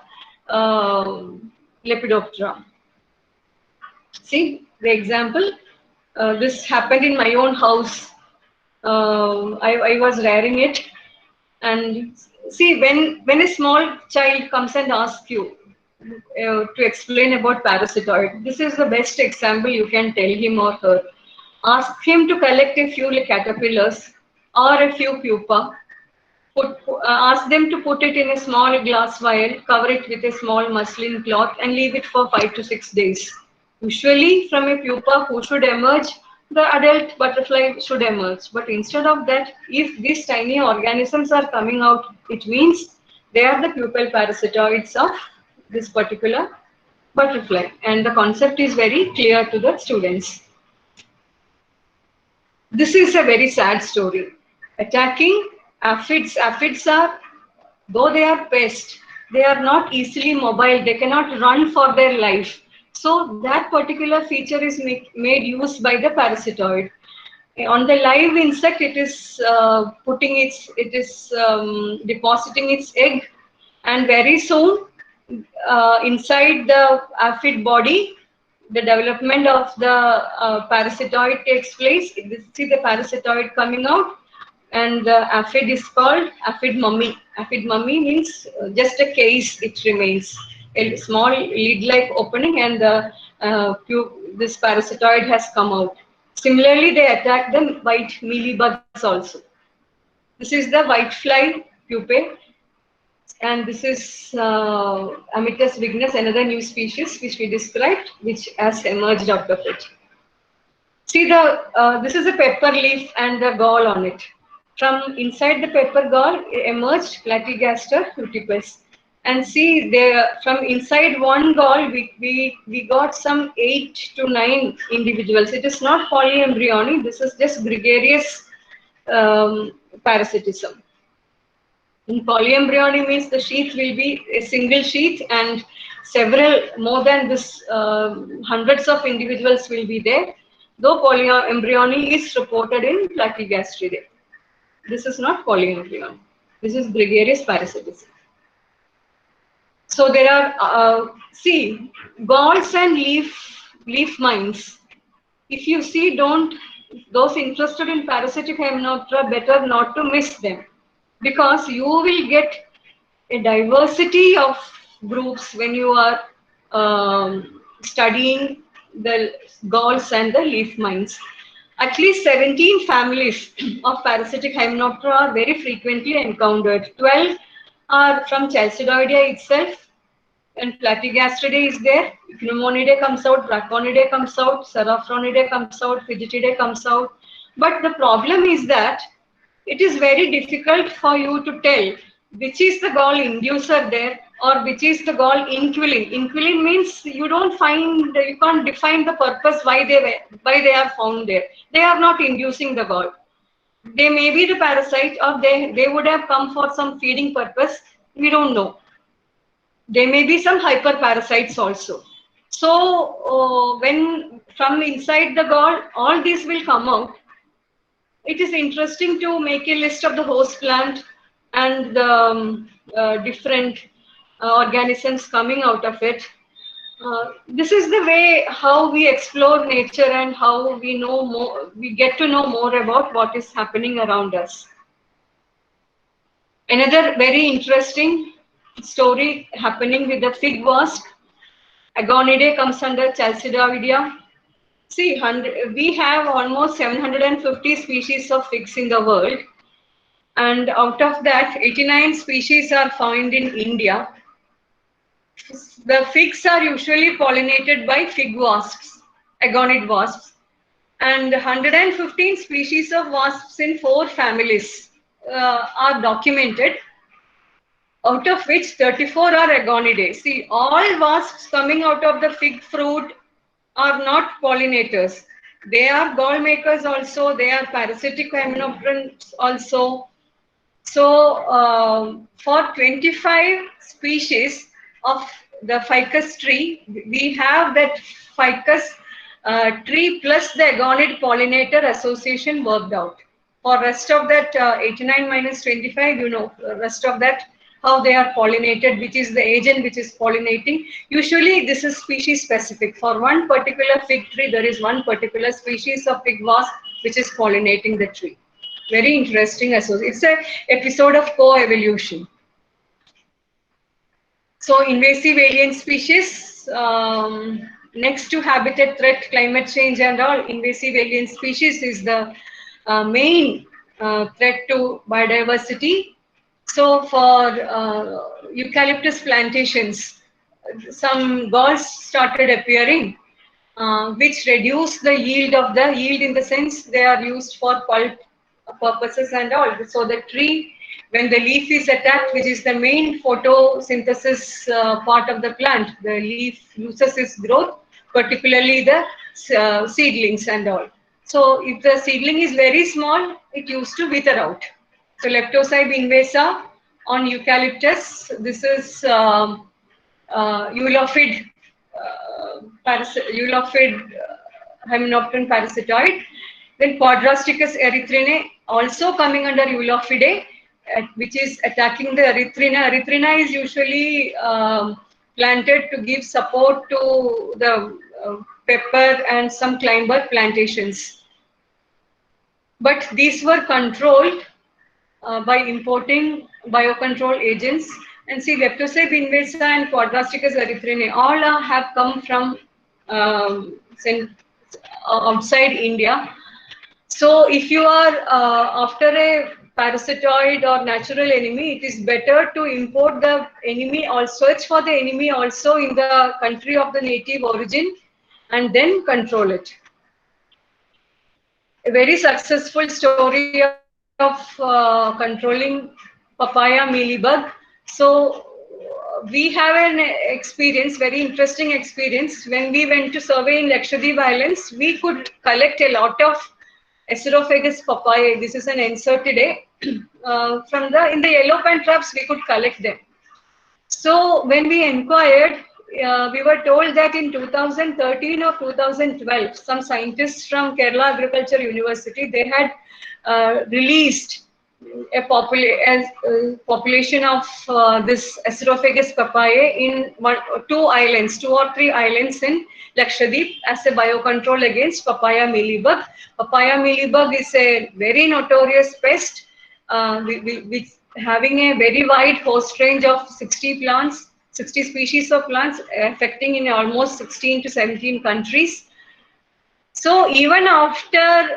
Lepidoptera. See the example. This happened in my own house. I was rearing it, and see when a small child comes and asks you to explain about parasitoid, this is the best example you can tell him or her. Ask him to collect a few caterpillars or a few pupa. Ask them to put it in a small glass vial, cover it with a small muslin cloth, and leave it for 5 to 6 days. Usually from a pupa who should emerge, the adult butterfly should emerge. But instead of that, if these tiny organisms are coming out, it means they are the pupal parasitoids of this particular butterfly. And the concept is very clear to the students. This is a very sad story. Attacking aphids. Aphids are, though they are pests, they are not easily mobile, they cannot run for their life. So that particular feature is made use by the parasitoid. On the live insect, it is depositing its egg, and very soon inside the aphid body, the development of the parasitoid takes place. See the parasitoid coming out, and the aphid is called aphid mummy. Aphid mummy means just a case, it remains. A small lid-like opening, and this parasitoid has come out. Similarly, they attack the white mealybugs also. This is the whitefly pupae, and this is Amycus vignis, another new species which we described, which has emerged out of it. See this is a pepper leaf and the gall on it. From inside the pepper gall emerged Platygaster luteus. And see, from inside one gall, we got some 8 to 9 individuals. It is not polyembryony. This is just gregarious parasitism. In polyembryony means the sheath will be a single sheath, and more than this, hundreds of individuals will be there. Though polyembryony is reported in Platygastridae. This is not polyembryony. This is gregarious parasitism. So there are, see, galls and leaf mines. If you see, those interested in parasitic Hymenoptera, better not to miss them, because you will get a diversity of groups when you are studying the galls and the leaf mines. At least 17 families of parasitic Hymenoptera are very frequently encountered. 12 are from Chalcidoidea itself, and Platygastridae is there. Pneumonidae comes out, Braconidae comes out, Seraphonidae comes out, Fidgetidae comes out. But the problem is that it is very difficult for you to tell which is the gall inducer there or which is the gall inquilin. Inquilin means you can't define the purpose why they are found there. They are not inducing the gall. They may be the parasite, or they would have come for some feeding purpose. We don't know. There may be some hyperparasites also. So when from inside the gall, all these will come out. It is interesting to make a list of the host plant and the different organisms coming out of it. This is the way how we explore nature and how we know more. We get to know more about what is happening around us. Another very interesting story happening with the fig wasp. Agonidae comes under Chalcidoidea. See, we have almost 750 species of figs in the world, and out of that, 89 species are found in India. The figs are usually pollinated by fig wasps, agonid wasps, and 115 species of wasps in 4 families are documented, out of which 34 are agonidae. See, all wasps coming out of the fig fruit are not pollinators. They are gall makers also, they are parasitic hymenopterans also. So for 25 species of the ficus tree, we have that ficus tree plus the agonid pollinator association worked out. For rest of that 89 minus 25, you know, rest of that, how they are pollinated, which is the agent which is pollinating. Usually this is species specific. For one particular fig tree, there is one particular species of fig wasp which is pollinating the tree. Very interesting association. It's an episode of co-evolution. So invasive alien species, next to habitat threat, climate change and all, invasive alien species is the main threat to biodiversity. So for eucalyptus plantations, some galls started appearing, which reduce the yield in the sense they are used for pulp purposes and all. So the tree, when the leaf is attacked, which is the main photosynthesis part of the plant, the leaf loses its growth, particularly the seedlings and all. So if the seedling is very small, it used to wither out. So Leptocybe invasa on eucalyptus. This is Eulopid, Hymenopteran parasitoid. Then Quadrasticus erythrinae, also coming under Eulopidae, which is attacking the erythrina. Erythrina is usually planted to give support to the pepper and some climber plantations. But these were controlled by importing biocontrol agents. And see, Leptosepe invasa and Quadrasticus erythrinae all have come from outside India. So if you are after a parasitoid or natural enemy, it is better to import the enemy or search for the enemy also in the country of the native origin and then control it. A very successful story of controlling papaya mealybug. So we have an experience, very interesting experience. When we went to survey in Lakshadweep Islands, we could collect a lot of Asterophagus papaya. This is an Encertidae. From the in the yellow pen traps, we could collect them. So when we inquired, we were told that in 2013 or 2012, some scientists from Kerala Agriculture University, they had released a population of this Asterophagus papaya in two or three islands in Lakshadweep as a biocontrol against papaya mealybug. Papaya mealybug is a very notorious pest, which having a very wide host range of 60 species of plants, affecting in almost 16 to 17 countries. So even after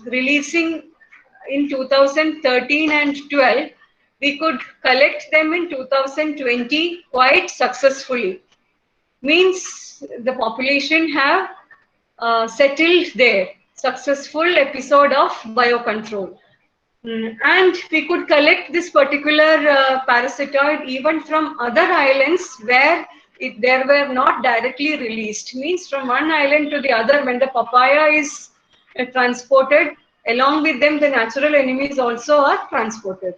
releasing in 2013 and 12, we could collect them in 2020 quite successfully. Means the population have settled there. Successful episode of biocontrol. And we could collect this particular parasitoid even from other islands where they were not directly released. Means from one island to the other, when the papaya is transported, along with them the natural enemies also are transported.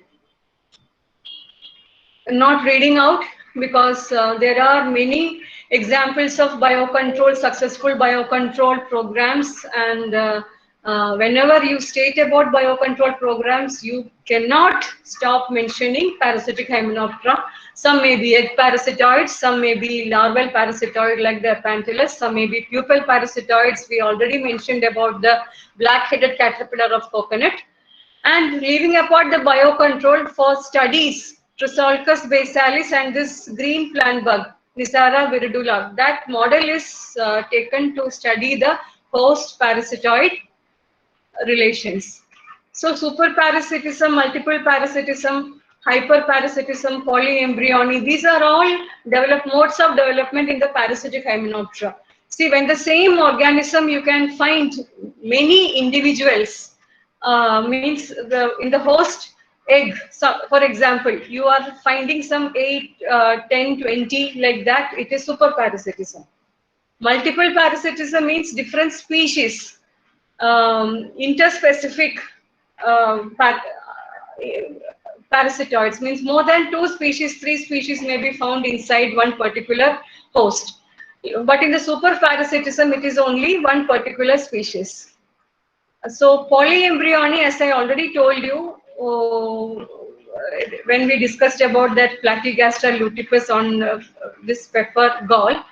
I'm not reading out because there are many examples of biocontrol, successful biocontrol programs, and whenever you state about biocontrol programs, you cannot stop mentioning parasitic Hymenoptera. Some may be egg parasitoids, some may be larval parasitoid like the Apantellus, some may be pupal parasitoids. We already mentioned about the black-headed caterpillar of coconut. And leaving apart the biocontrol, for studies, Trosolcus basalis and this green plant bug, Nisara viridula, that model is taken to study the host parasitoid relations. So superparasitism, multiple parasitism, hyperparasitism, polyembryony, these are all modes of development in the parasitic Hymenoptera. See, when the same organism you can find many individuals, means in the host egg, so for example, you are finding some 8, 10, 20 like that, it is superparasitism. Multiple parasitism means different species, interspecific parasitoids, means more than 2 species, 3 species may be found inside one particular host. But in the superparasitism, it is only one particular species. So polyembryony, as I already told you, when we discussed about that Platygastra lutipus on this pepper gall,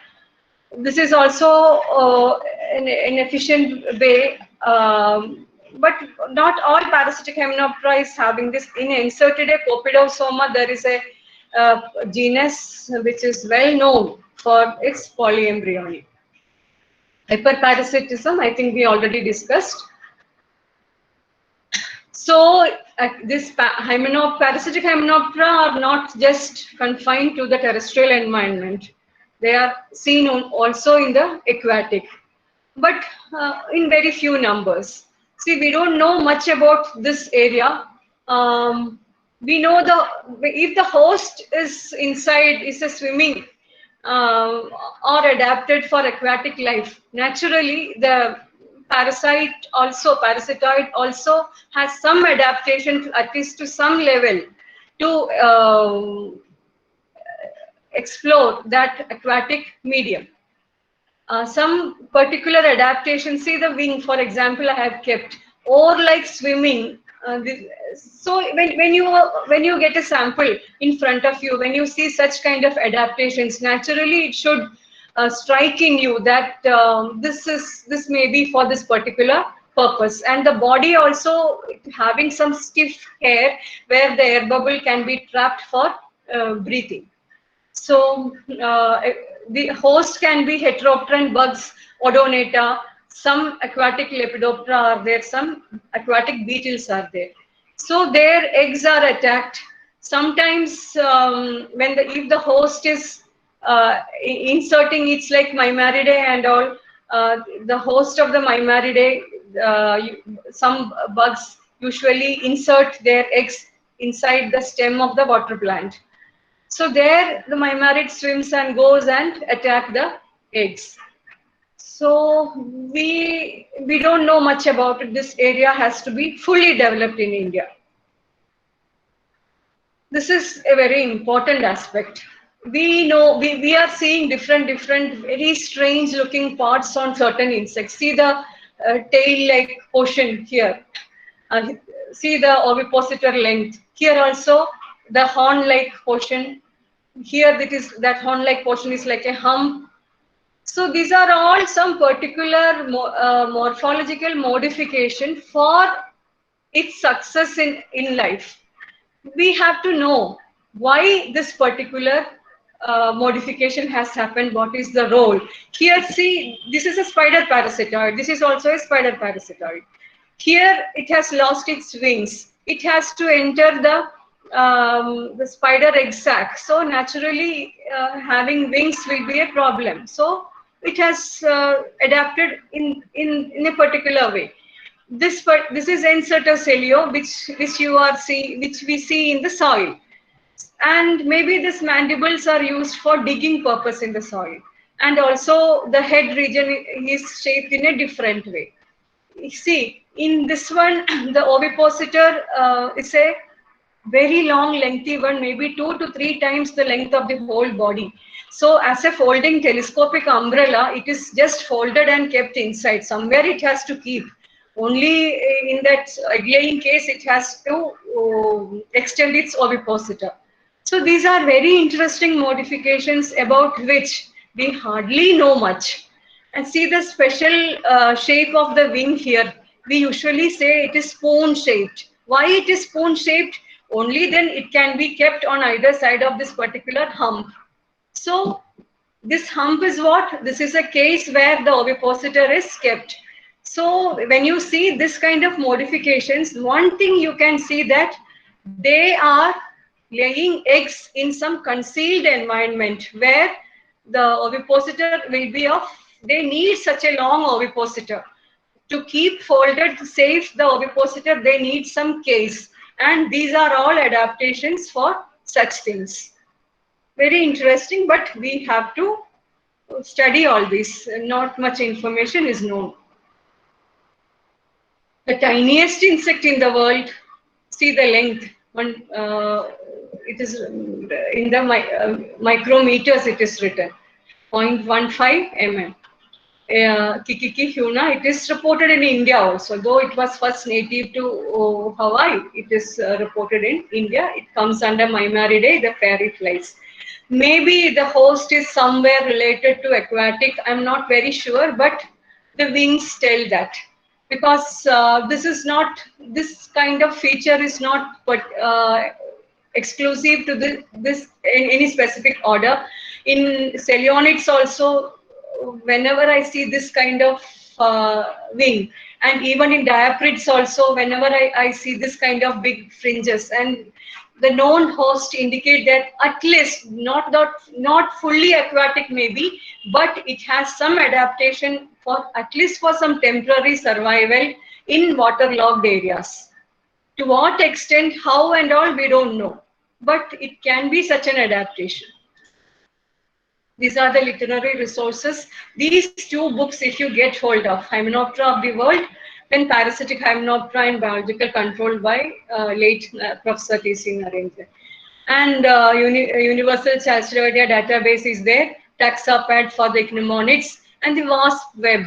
this is also an efficient way, but not all parasitic Hymenoptera is having this. In Encertidae Copidosoma, there is a genus which is well known for its polyembryony. Hyperparasitism, I think we already discussed. So this parasitic Hymenoptera are not just confined to the terrestrial environment. They are seen also in the aquatic, but in very few numbers. See, we don't know much about this area. We know if the host is inside, is a swimming or adapted for aquatic life, naturally the parasitoid also has some adaptation at least to some level to explore that aquatic medium. Some particular adaptation, see the wing, for example, I have kept, or like swimming. So when you get a sample in front of you, when you see such kind of adaptations, naturally it should strike in you that this may be for this particular purpose. And the body also having some stiff hair where the air bubble can be trapped for breathing. So the host can be heteropteran bugs, Odonata, some aquatic Lepidoptera are there, some aquatic beetles are there. So their eggs are attacked. Sometimes if the host is inserting, it's like Mimaridae and all, the host of the Mimaridae, some bugs usually insert their eggs inside the stem of the water plant. So there the Mimarid swims and goes and attack the eggs. So we don't know much about it. This area has to be fully developed in India. This is a very important aspect. We know we are seeing different very strange looking parts on certain insects. See the tail-like portion here. See the ovipositor length. Here also the horn-like portion. Here that horn-like portion is like a hump. So these are all some particular morphological modification for its success in life. We have to know why this particular modification has happened, what is the role. Here see, this is a spider parasitoid, this is also a spider parasitoid. Here it has lost its wings, it has to enter the spider egg sac, so naturally having wings will be a problem. So it has adapted in a particular way. This is Encertocelio, which we see in the soil, and maybe these mandibles are used for digging purpose in the soil, and also the head region is shaped in a different way. You see, in this one, the ovipositor is a very long, lengthy one, maybe 2 to 3 times the length of the whole body. So as a folding telescopic umbrella, it is just folded and kept inside. Somewhere it has to keep. Only in that egg-laying case, it has to extend its ovipositor. So these are very interesting modifications about which we hardly know much. And see the special shape of the wing here. We usually say it is spoon-shaped. Why it is spoon-shaped? Only then it can be kept on either side of this particular hump. So this hump is what? This is a case where the ovipositor is kept. So when you see this kind of modifications, one thing you can see that they are laying eggs in some concealed environment where the ovipositor will be of, they need such a long ovipositor. To keep folded to save the ovipositor, they need some case. And these are all adaptations for such things. Very interesting, but we have to study all this. Not much information is known. The tiniest insect in the world, see the length. It is in the micrometers, it is written, 0.15 mm. Kikiki huna, it is reported in India also, though it was first native to Hawaii, it is reported in India. It comes under Mimaridae, the fairy flies. Maybe the host is somewhere related to aquatic, I'm not very sure, but the wings tell that. Because this kind of feature is not exclusive to this in any specific order. In Celionids also, whenever I see this kind of wing, and even in Diaprids also, whenever I see this kind of big fringes, and the known host indicate that at least not fully aquatic maybe, but it has some adaptation for at least for some temporary survival in waterlogged areas. To what extent, how and all, we don't know, but it can be such an adaptation. These are the literary resources. These 2 books, if you get hold of, Hymenoptera of the World, then Parasitic Hymenoptera and Biological Control by late Professor T.C. Narendra. And Universal Chastiodia database is there, Taxapad for the Ichneumonids, and the WASP web.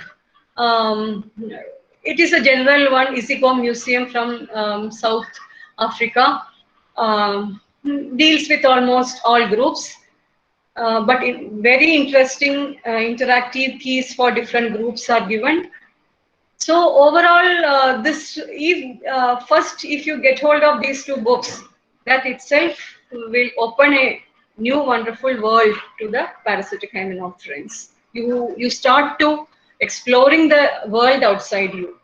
It is a general one, Isicom Museum from South Africa, deals with almost all groups. But very interesting interactive keys for different groups are given. So overall, first, if you get hold of these two books, that itself will open a new wonderful world to the parasitic hymenopterans. You start to exploring the world outside you.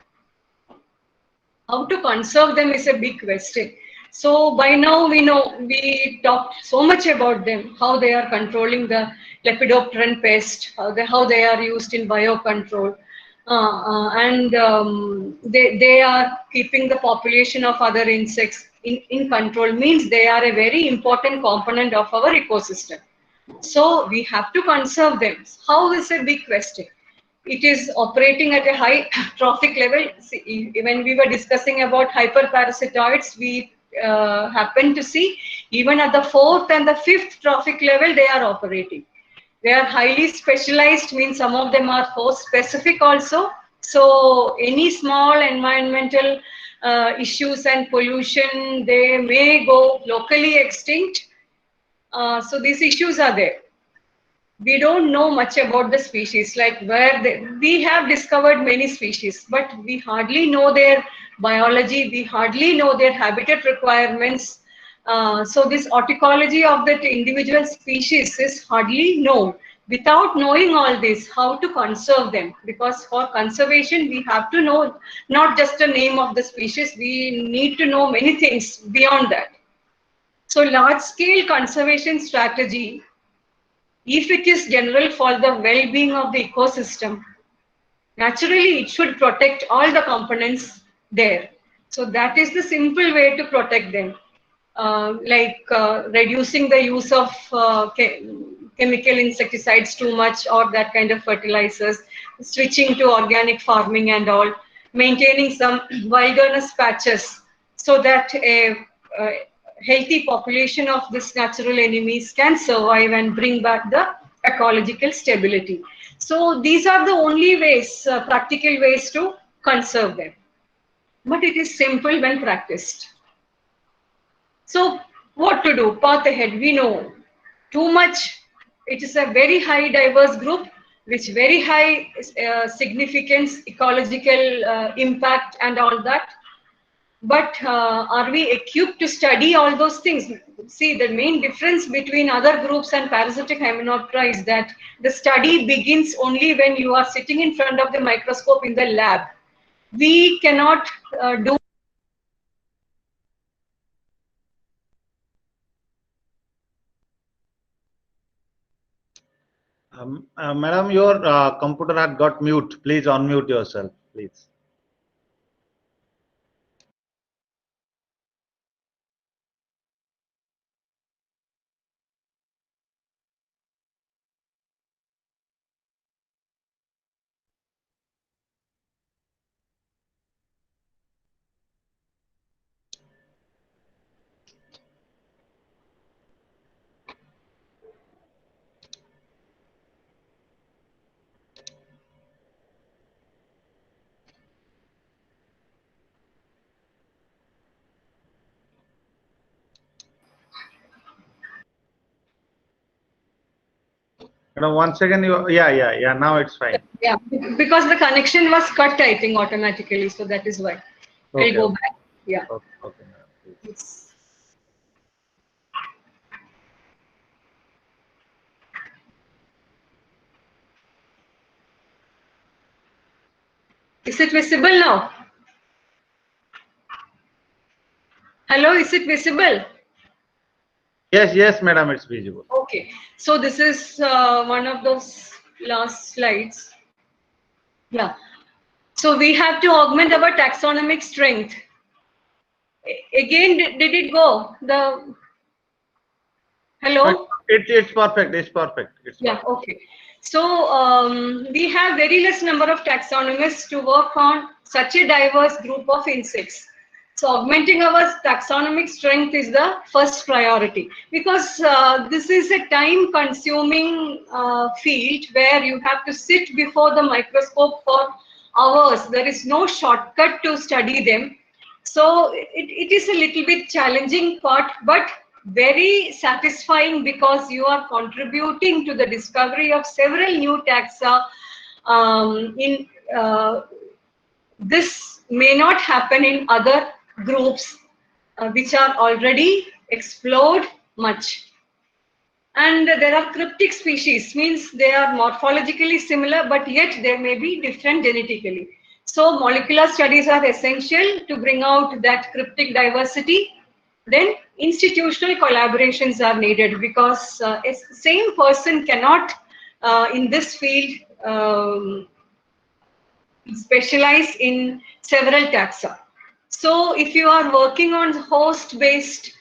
How to conserve them is a big question. So by now we know, we talked so much about them, how they are controlling the lepidopteran pest, how they are used in biocontrol, and they are keeping the population of other insects in control, means they are a very important component of our ecosystem. So we have to conserve them. How is a big question. It is operating at a high trophic level. See, when we were discussing about hyperparasitoids, we happen to see even at the fourth and the fifth trophic level, they are operating. They are highly specialized, means some of them are host specific also. So any small environmental issues and pollution, they may go locally extinct. So these issues are there. We don't know much about the species, like we have discovered many species, but we hardly know their biology, we hardly know their habitat requirements. So this auticology of that individual species is hardly known. Without knowing all this, how to conserve them? Because for conservation, we have to know not just the name of the species, we need to know many things beyond that. So large-scale conservation strategy, if it is general for the well-being of the ecosystem, naturally it should protect all the components there. So that is the simple way to protect them, reducing the use of chemical insecticides too much or that kind of fertilizers, switching to organic farming and all, maintaining some wilderness patches so that a healthy population of these natural enemies can survive and bring back the ecological stability. So these are the only ways, practical ways to conserve them. But it is simple when practiced. So what to do? Path ahead. We know too much. It is a very high diverse group, which very high significance, ecological impact and all that. But are we equipped to study all those things? See, the main difference between other groups and parasitic hymenoptera is that the study begins only when you are sitting in front of the microscope in the lab. We cannot do. Madam, your computer had got mute. Please unmute yourself, please. Madam, once again, yeah. Now it's fine. Yeah, because the connection was cut, I think, automatically. So that is why. Okay, I'll go back. Yeah. Okay, madam, Yes. Is it visible now? Hello, is it visible? Yes, madam, it's visible. Okay. So this is one of those last slides. Yeah. So we have to augment our taxonomic strength. Again, did it go? Hello? It's perfect. It's perfect. Yeah, okay. So we have very less number of taxonomists to work on such a diverse group of insects. So augmenting our taxonomic strength is the first priority, because this is a time-consuming field where you have to sit before the microscope for hours. There is no shortcut to study them. So it is a little bit challenging part, but very satisfying, because you are contributing to the discovery of several new taxa. In This may not happen in other groups which are already explored much. And there are cryptic species, means they are morphologically similar, but yet they may be different genetically. So molecular studies are essential to bring out that cryptic diversity. Then institutional collaborations are needed, because a same person cannot in this field specialize in several taxa. So if you are working on host-based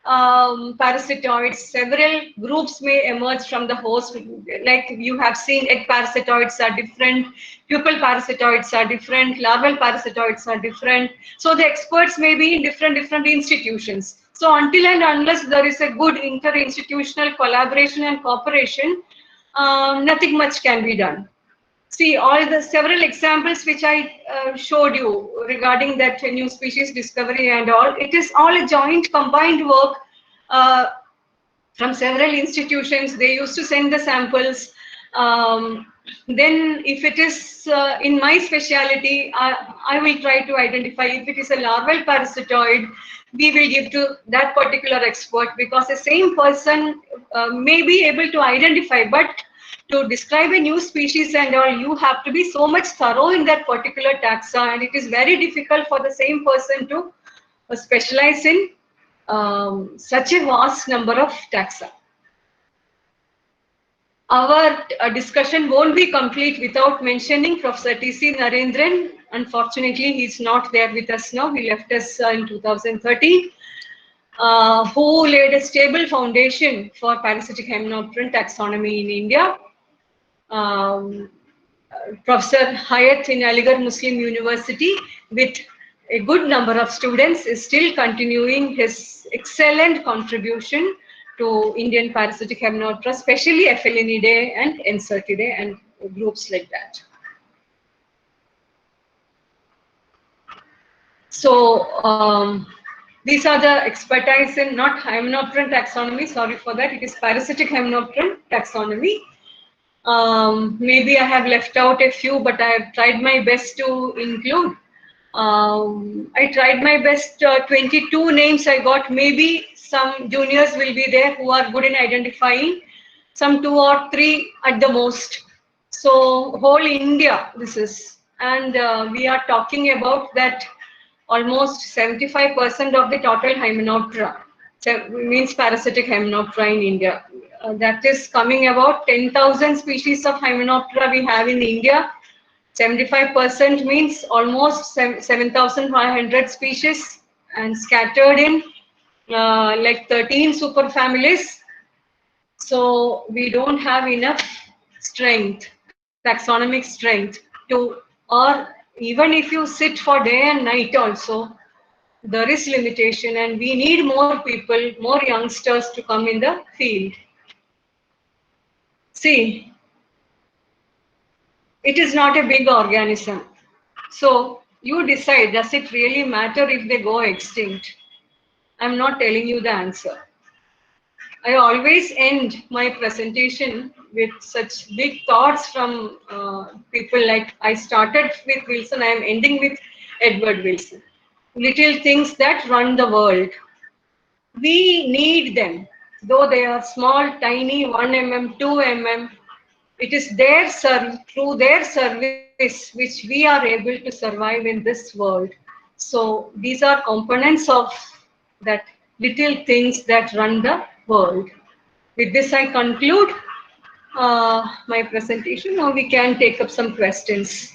parasitoids, several groups may emerge from the host. Like you have seen, egg parasitoids are different, pupal parasitoids are different, larval parasitoids are different. So the experts may be in different institutions. So until and unless there is a good inter-institutional collaboration and cooperation, nothing much can be done. See, all the several examples which I showed you regarding that new species discovery and all, it is all a joint combined work from several institutions. They used to send the samples. Then if it is in my speciality, I will try to identify. If it is a larval parasitoid, we will give to that particular expert, because the same person may be able to identify, but to describe a new species and all, you have to be so much thorough in that particular taxa, and it is very difficult for the same person to specialize in such a vast number of taxa. Our discussion won't be complete without mentioning Professor T.C. Narendran. Unfortunately, he's not there with us now. He left us in 2013. Who laid a stable foundation for parasitic hymenopteran taxonomy in India. Professor Hayat in Aligarh Muslim University, with a good number of students, is still continuing his excellent contribution to Indian parasitic hymenoptera, especially Aphelinidae and Encertidae and groups like that. So these are the expertise in not hymenopteran taxonomy, sorry for that, it is parasitic hymenopteran taxonomy. Maybe I have left out a few, but I have tried my best to include. I tried my best, 22 names I got. Maybe some juniors will be there who are good in identifying, some 2 or 3 at the most. So whole India this is, and we are talking about that almost 75% of the total hymenoptera, means parasitic hymenoptera in India. That is coming about 10,000 species of hymenoptera we have in India. 75% means almost 7,500 species, and scattered in like 13 superfamilies. So we don't have enough strength, taxonomic strength to, or even if you sit for day and night also, there is limitation, and we need more people, more youngsters to come in the field. See, it is not a big organism. So you decide, does it really matter if they go extinct? I'm not telling you the answer. I always end my presentation with such big thoughts from people like, I started with Wilson, I am ending with Edward Wilson. Little things that run the world. We need them, though they are small, tiny, 1 mm, 2 mm. It is their through their service which we are able to survive in this world. So these are components of that little things that run the world. With this, I conclude my presentation. Now we can take up some questions.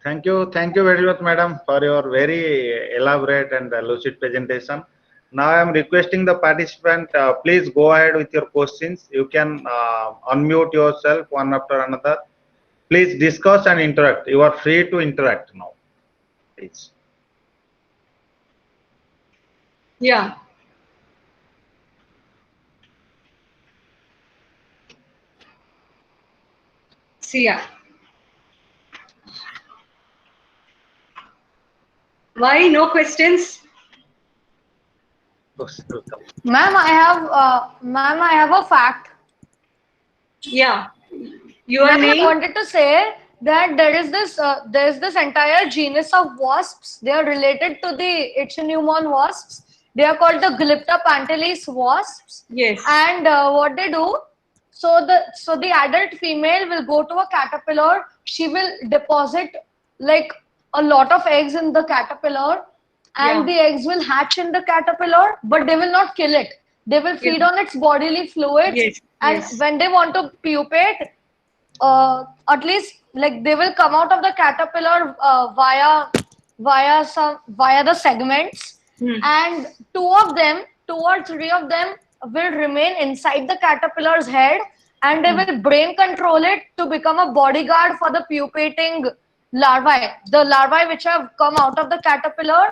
Thank you very much, madam, for your very elaborate and lucid presentation. Now I am requesting the participant, please go ahead with your questions. You can unmute yourself one after another. Please discuss and interact. You are free to interact now, please. Yeah. See, yeah. Why no questions? Ma'am, I have a fact. Yeah. Your Ma'am, I name? wanted to say that there is this entire genus of wasps. They are related to the Ichneumon wasps. They are called the Glypta pantelis wasps. Yes. And what they do, so the adult female will go to a caterpillar. She will deposit like a lot of eggs in the caterpillar, and Yeah. the eggs will hatch in the caterpillar, but they will not kill it. They will feed Yeah. on its bodily fluids, Yes. and Yes. when they want to pupate, at least like they will come out of the caterpillar via the segments, Hmm. and two or three of them will remain inside the caterpillar's head, and they will brain control it to become a bodyguard for the pupating larvae, the larvae which have come out of the caterpillar.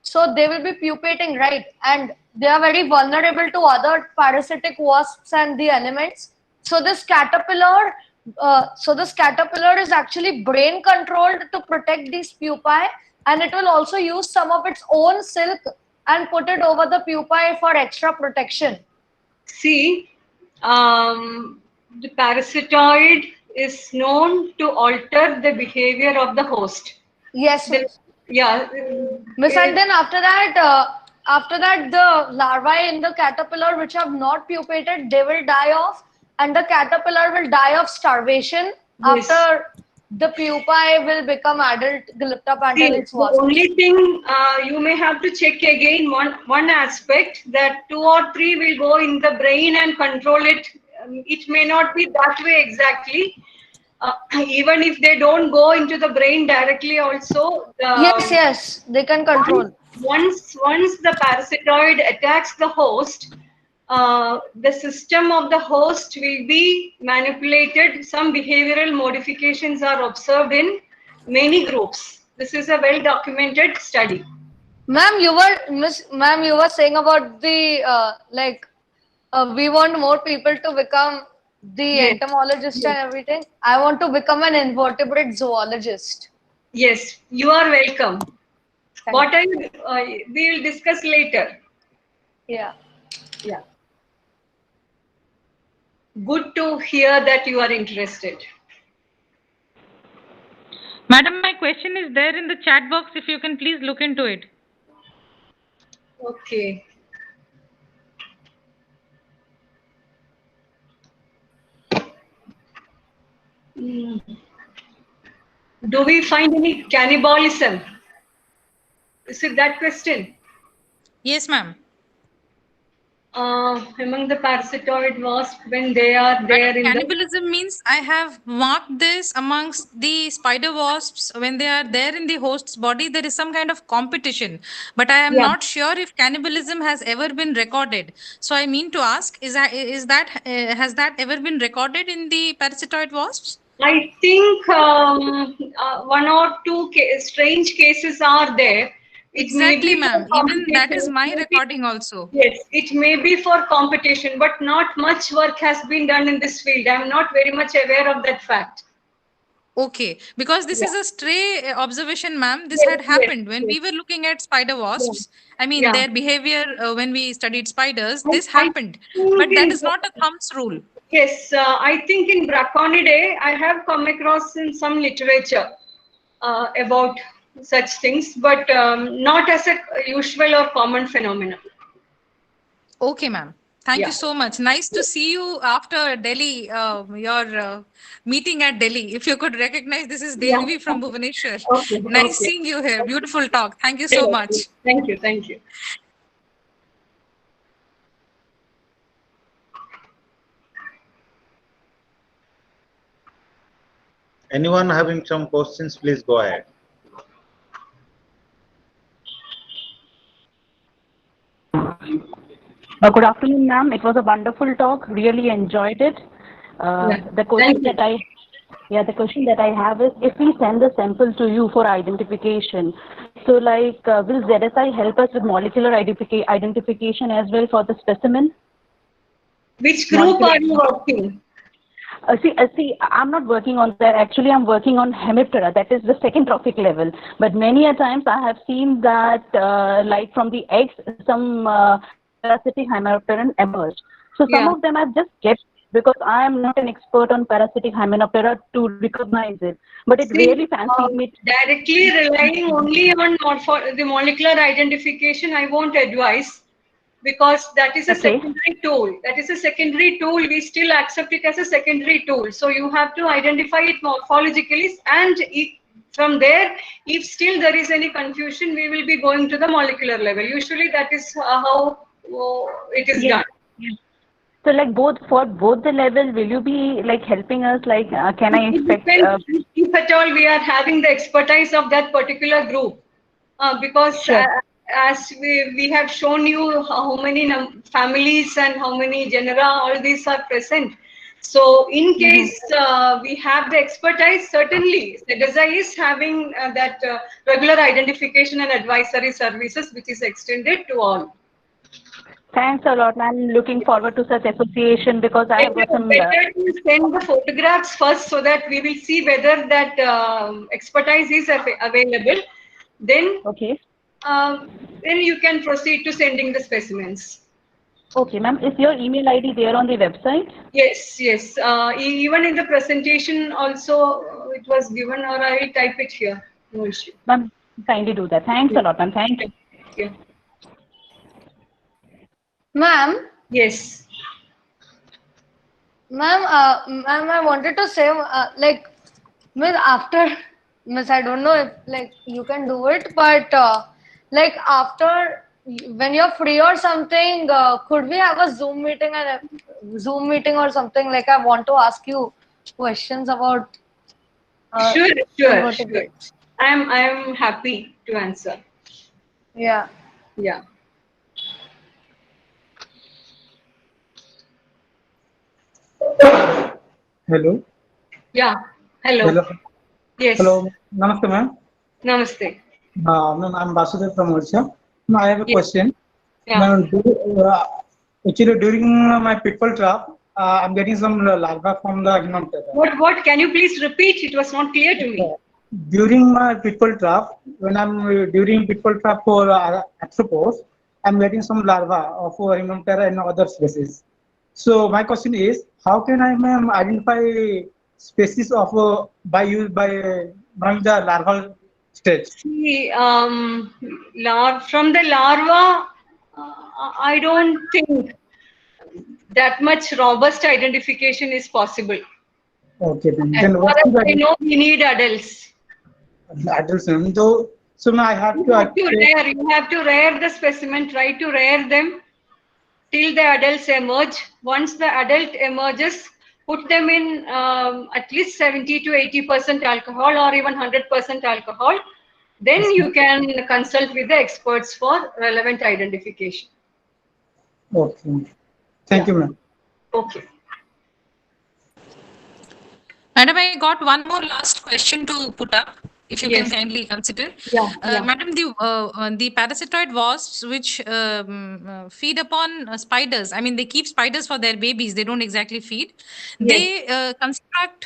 So they will be pupating, right? And they are very vulnerable to other parasitic wasps and the elements. So this caterpillar is actually brain controlled to protect these pupae, and it will also use some of its own silk and put it over the pupae for extra protection. See, the parasitoid is known to alter the behavior of the host. Yes, The, miss. yeah. Miss, and then after that, the larvae in the caterpillar which have not pupated, they will die off, and the caterpillar will die of starvation Yes. after the pupae will become adult Glypta See, pantelis the wasps. only thing you may have to check again one aspect, that 2 or 3 will go in the brain and control it. It may not be that way exactly. Even if they don't go into the brain directly, also Yes, yes, they can control. once the parasitoid attacks the host, the system of the host will be manipulated. Some behavioral modifications are observed in many groups. This is a well documented study. Ma'am, you were saying about the we want more people to become the Yes, entomologist yes, and everything. I want to become an invertebrate zoologist. yes. You are welcome. Thank What I we will discuss later. you. Yeah. Yeah. Good to hear that you are interested. Madam, my question is there in the chat box. If you can please look into it. Okay. Do we find any cannibalism? Is it that question? Yes, ma'am. Among the parasitoid wasp, when they are there Madam, in the... cannibalism means I have marked this amongst the spider wasps. When they are there in the host's body, there is some kind of competition. But I am Yeah. not sure if cannibalism has ever been recorded. So I mean to ask, has that ever been recorded in the parasitoid wasps? I think 1 or 2 strange cases are there. It may Exactly, be for ma'am. Even that is competition. my recording also. Yes, it may be for competition, but not much work has been done in this field. I'm not very much aware of that fact. Okay, because this Yeah. is a stray observation, ma'am. This Yes, had yes, happened when yes. we were looking at spider Yeah. wasps. I mean, Yeah. their behavior when we studied spiders, I this happened. think But that in is not a thumbs rule. yes, I think in Braconidae, I have come across in some literature about such things, but not as a usual or common phenomenon. Okay, ma'am. Thank you Yeah. so much. Nice to see you after Delhi, your meeting at Delhi. If you could recognize, this is Yeah. Devi from Bhubaneswar. Okay. Nice Okay. seeing you here. Beautiful talk. Thank you so Yeah, much. thank you. Thank you. Anyone having some questions, please go ahead. Good afternoon, ma'am. It was a wonderful talk. Really enjoyed it. The question Thank you. the question that I have is, if we send a sample to you for identification, So, like, will ZSI help us with molecular identification as well for the specimen? Which group are you working? See, I'm not working on that. Actually, I'm working on Hemiptera. That is the second trophic level. But many a times I have seen that, like from the eggs, some parasitic Hymenopteran emerged. So some Yeah. of them I've just kept because I am not an expert on parasitic Hymenoptera to recognize it. But it See, really fancied me. directly relying only on the molecular identification, I won't advise, because that is a Okay. secondary tool. That is a secondary tool. We still accept it as a secondary tool. So you have to identify it morphologically, and from there, if still there is any confusion, we will be going to the molecular level. Usually that is how it is Yes. done. So, like, for both the level, will you be like helping us? Like, can I It expect? depends if at all we are having the expertise of that particular group. Because Sure. as we have shown you how many families and how many genera, all these are present. So in case we have the expertise, certainly ZSI is having that regular identification and advisory services, which is extended to all. Thanks a lot. I'm looking forward to such association because I have got some. Better to send the photographs first so that we will see whether that expertise is available. Then Okay. then you can proceed to sending the specimens. Okay, ma'am. Is your email ID there on the website? Yes, yes. Even in the presentation also it was given, or I will type it here. No issue. Ma'am, kindly do that. Thanks a lot, ma'am. Thank you. Yeah. Ma'am, Yes. ma'am, I wanted to say, like, miss, after, miss, I don't know if like you can do it, but like after when you're free or something, could we have a Zoom meeting or something? Like, I want to ask you questions about Sure, sure, sure. invertebrates. I am happy to answer. Yeah. Yeah. Hello. Yeah. Hello. Hello. Yes. Hello. Namaste, ma'am. Namaste. Ma'am, I'm Basudev from Odisha. Ma'am, I have a Yes. question. Yeah. Ma'am, actually, during my pitfall trap, I'm getting some larva from the Hemoptera. What? Can you please repeat? It was not clear to me. During my pitfall trap, when I'm during pitfall trap for arthropods, I'm getting some larva of Hemoptera and other species. So my question is, how can I, ma'am, identify species of by knowing the larval stage? See, from the larva, I don't think that much robust identification is possible. Okay, then. As Then far what as should I know, we need adults. adults? So now I have You to have to rear. You have to rear the specimen. Try to rear them till the adults emerge. Once the adult emerges, put them in at least 70 to 80% alcohol, or even 100% alcohol. Then you can consult with the experts for relevant identification. Okay. Thank you, ma'am. Okay. Madam, I got one more last question to put up, if you can Yes. kindly consider. Yeah. Madam, the parasitoid wasps which feed upon spiders, I mean, they keep spiders for their babies, they don't exactly feed. Yes. They construct,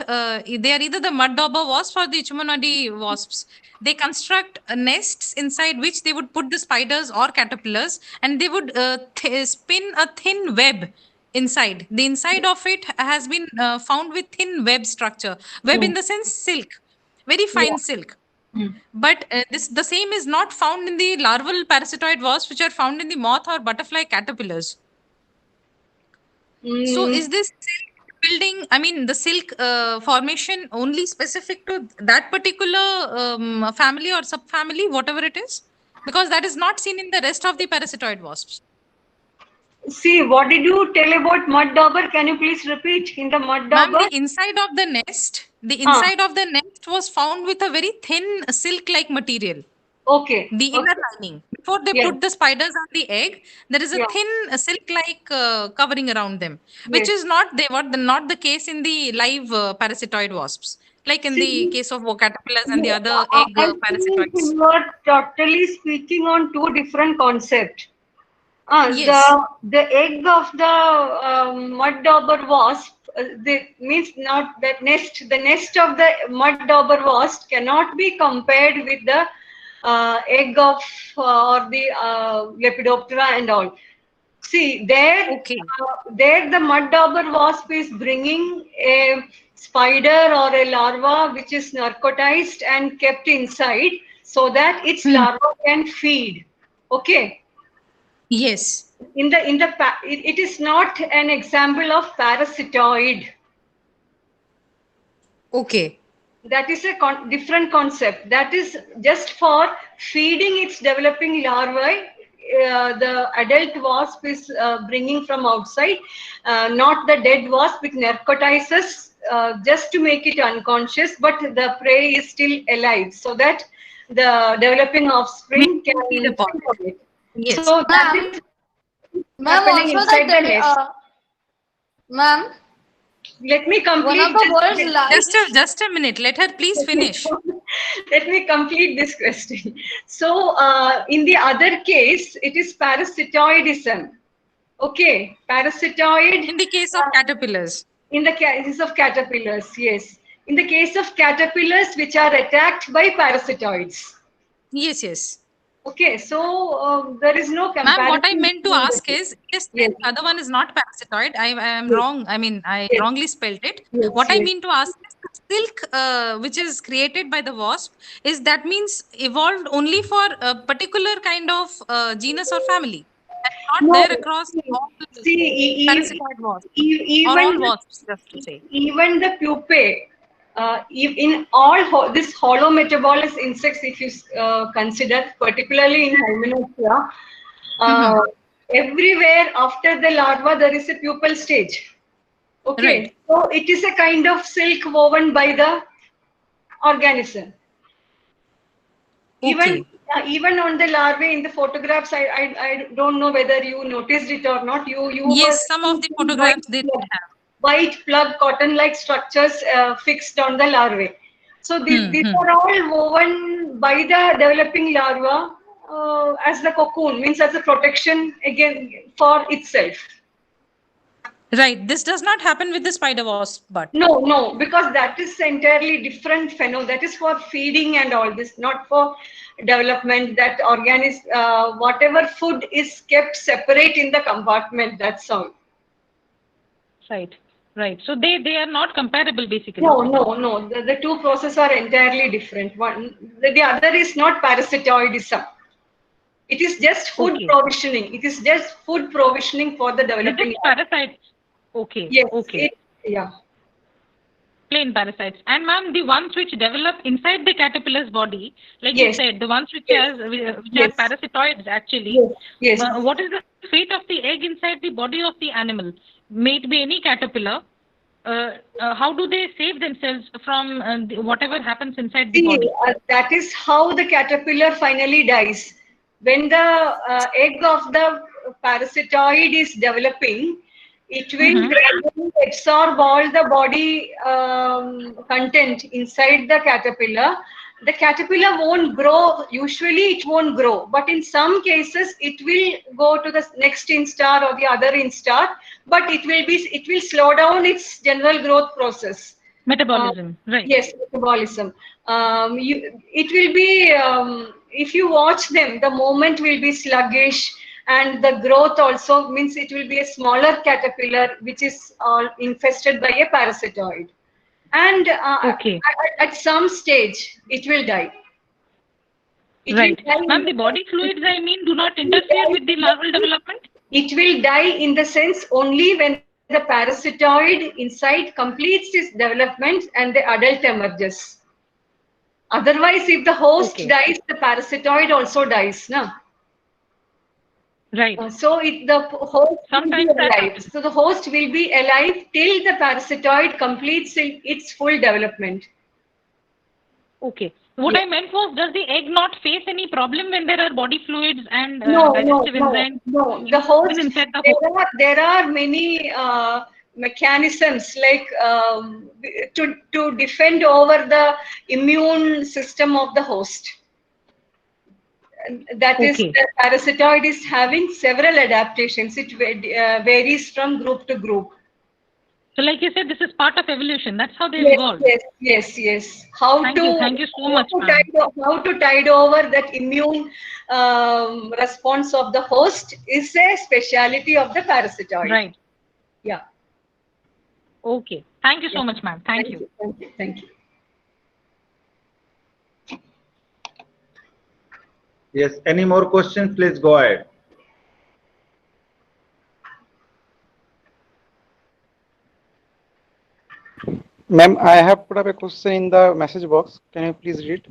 they are either the mud dauber wasps or the Chimonody wasps. They construct nests inside which they would put the spiders or caterpillars, and they would spin a thin web inside. The inside of it has been found with thin web structure. Web in the sense silk, very fine silk. But this the same is not found in the larval parasitoid wasps, which are found in the moth or butterfly caterpillars. So is this silk building, I mean, the silk formation only specific to that particular family or subfamily, whatever it is? Because that is not seen in the rest of the parasitoid wasps. See, what did you tell about mud dauber? Can you please repeat? In the mud Ma'am, dauber? the inside of the nest was found with a very thin silk-like material. Okay. The inner lining. Before they Yeah. put the spiders on the egg, there is a Yeah. thin silk-like covering around them, which Yes. is not the case in the live parasitoid wasps. like in See, the case of caterpillars and the no, other egg I think parasitoids? you are totally speaking on two different concepts. Yes. The egg of the mud dauber wasp, the means not that nest. The nest of the mud dauber wasp cannot be compared with the egg of or the Lepidoptera and all. See, Okay. there the mud dauber wasp is bringing a spider or a larva which is narcotized and kept inside so that its Hmm. larva can feed. Okay. Yes. It is not an example of parasitoid. Okay. That is a different concept. That is just for feeding its developing larvae. The adult wasp is bringing from outside, not the dead wasp, which narcotizes just to make it unconscious, but the prey is still alive, so that the developing offspring Maybe feed can upon feed it. on it. Yes. So that Ma'am, is ma'am, happening also that inside the nest. ma'am, Let me one of complete the world's this. largest. Just a minute. Let her please finish. Let me complete this question. So, in the other case, it is parasitoidism. Okay, parasitoid. In the case of caterpillars. In the case of caterpillars, yes. In the case of caterpillars which are attacked by parasitoids. Yes, yes. Okay, so there is no Ma'am, what I comparison meant to between the ask two. is, yes, Yes, the other one is not parasitoid. I am yes, wrong. I mean, I yes, wrongly spelled it. yes, What I yes. mean to ask is the silk, which is created by the wasp, is that means evolved only for a particular kind of genus or family. That's not No, there across all see, parasitoid wasps or even all wasps, just to say. even the pupae, in all this hollow metabolous insects, if you consider, particularly in Hymenoptera, Mhm. uh, everywhere after the larva there is a pupal stage. Right. Okay, so it is a kind of silk woven by the organism. Even Okay. even on the larvae in the photographs, I don't know whether you noticed it or not. You were Yes, some of the seeing photographs they did have. white plug cotton-like structures fixed on the larvae. So these Hmm. are all woven by the developing larva as the cocoon, means as a protection again for itself. Right. This does not happen with the spider wasp, but. No, no, because that is entirely different pheno. That is for feeding and all this, not for development. That whatever food is kept separate in the compartment. That's all. Right. Right. So they are not comparable basically. No, no, no. The two processes are entirely different. The other is not parasitoidism. It is just food Okay. provisioning. It is just food provisioning for the They're developing. just parasites. Okay. Yes. Okay. Yeah. Plain parasites. And ma'am, the ones which develop inside the caterpillar's body, like you Yes. said, the ones which Yes. are Yes. parasitoids actually. Yes. Yes. What is the fate of the egg inside the body of the animal? May it be any caterpillar. How do they save themselves from whatever happens inside the See, body? that is how the caterpillar finally dies. When the egg of the parasitoid is developing, it will Mm-hmm. gradually absorb all the body content inside the caterpillar. The caterpillar won't grow, usually it won't grow, but in some cases it will go to the next instar or the other instar, but it will slow down its general growth process. Metabolism. Right. Yes, metabolism. It will be, if you watch them, the movement will be sluggish, and the growth also means it will be a smaller caterpillar which is infested by a parasitoid. And Okay. at some stage, it will die. It will Right. die in Ma'am, the body fluids, I mean, do not interfere with the larval development? It will die in the sense only when the parasitoid inside completes its development and the adult emerges. Otherwise, if the host Okay. dies, the parasitoid also dies. No? Right. So the host will be Sometimes that alive. happens. So the host will be alive till the parasitoid completes its full development. Okay. What Yeah. I meant was, does the egg not face any problem when there are body fluids and No, digestive enzymes no. The host, even inside the host? there are many mechanisms like to defend over the immune system of the host. That is, Okay. the parasitoid is having several adaptations. It varies from group to group. So like you said, this is part of evolution. That's how they've Yes, evolved. yes. How Thank you so much, ma'am. how to tide over that immune response of the host is a speciality of the parasitoid. Right. Yeah. Okay. Thank you so much, ma'am. Thank you. Thank you. Yes, any more questions? Please go ahead. Ma'am, I have put up a question in the message box. Can you please read?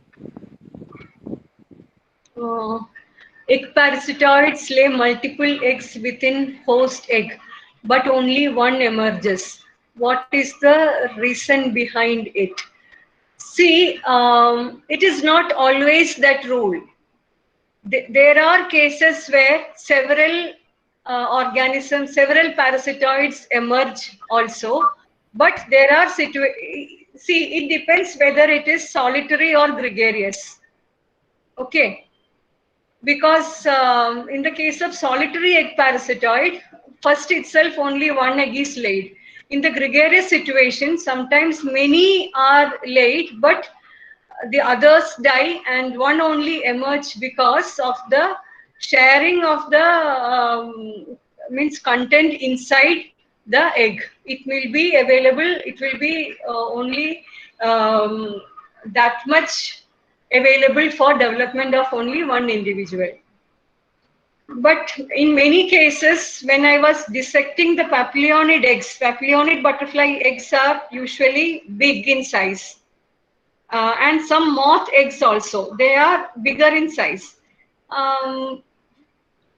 Egg parasitoids lay multiple eggs within host egg, but only one emerges. What is the reason behind it? See, it is not always that rule. There are cases where several organisms, several parasitoids emerge also, but there are see, it depends whether it is solitary or gregarious. Okay. Because in the case of solitary egg parasitoid, first itself only one egg is laid. In the gregarious situation, sometimes many are laid, but the others die and one only emerge because of the sharing of the means content inside the egg. It will be available, it will be only that much available for development of only one individual. But in many cases, when I was dissecting the papillonid eggs, papillonid butterfly eggs are usually big in size. And some moth eggs also, they are bigger in size. I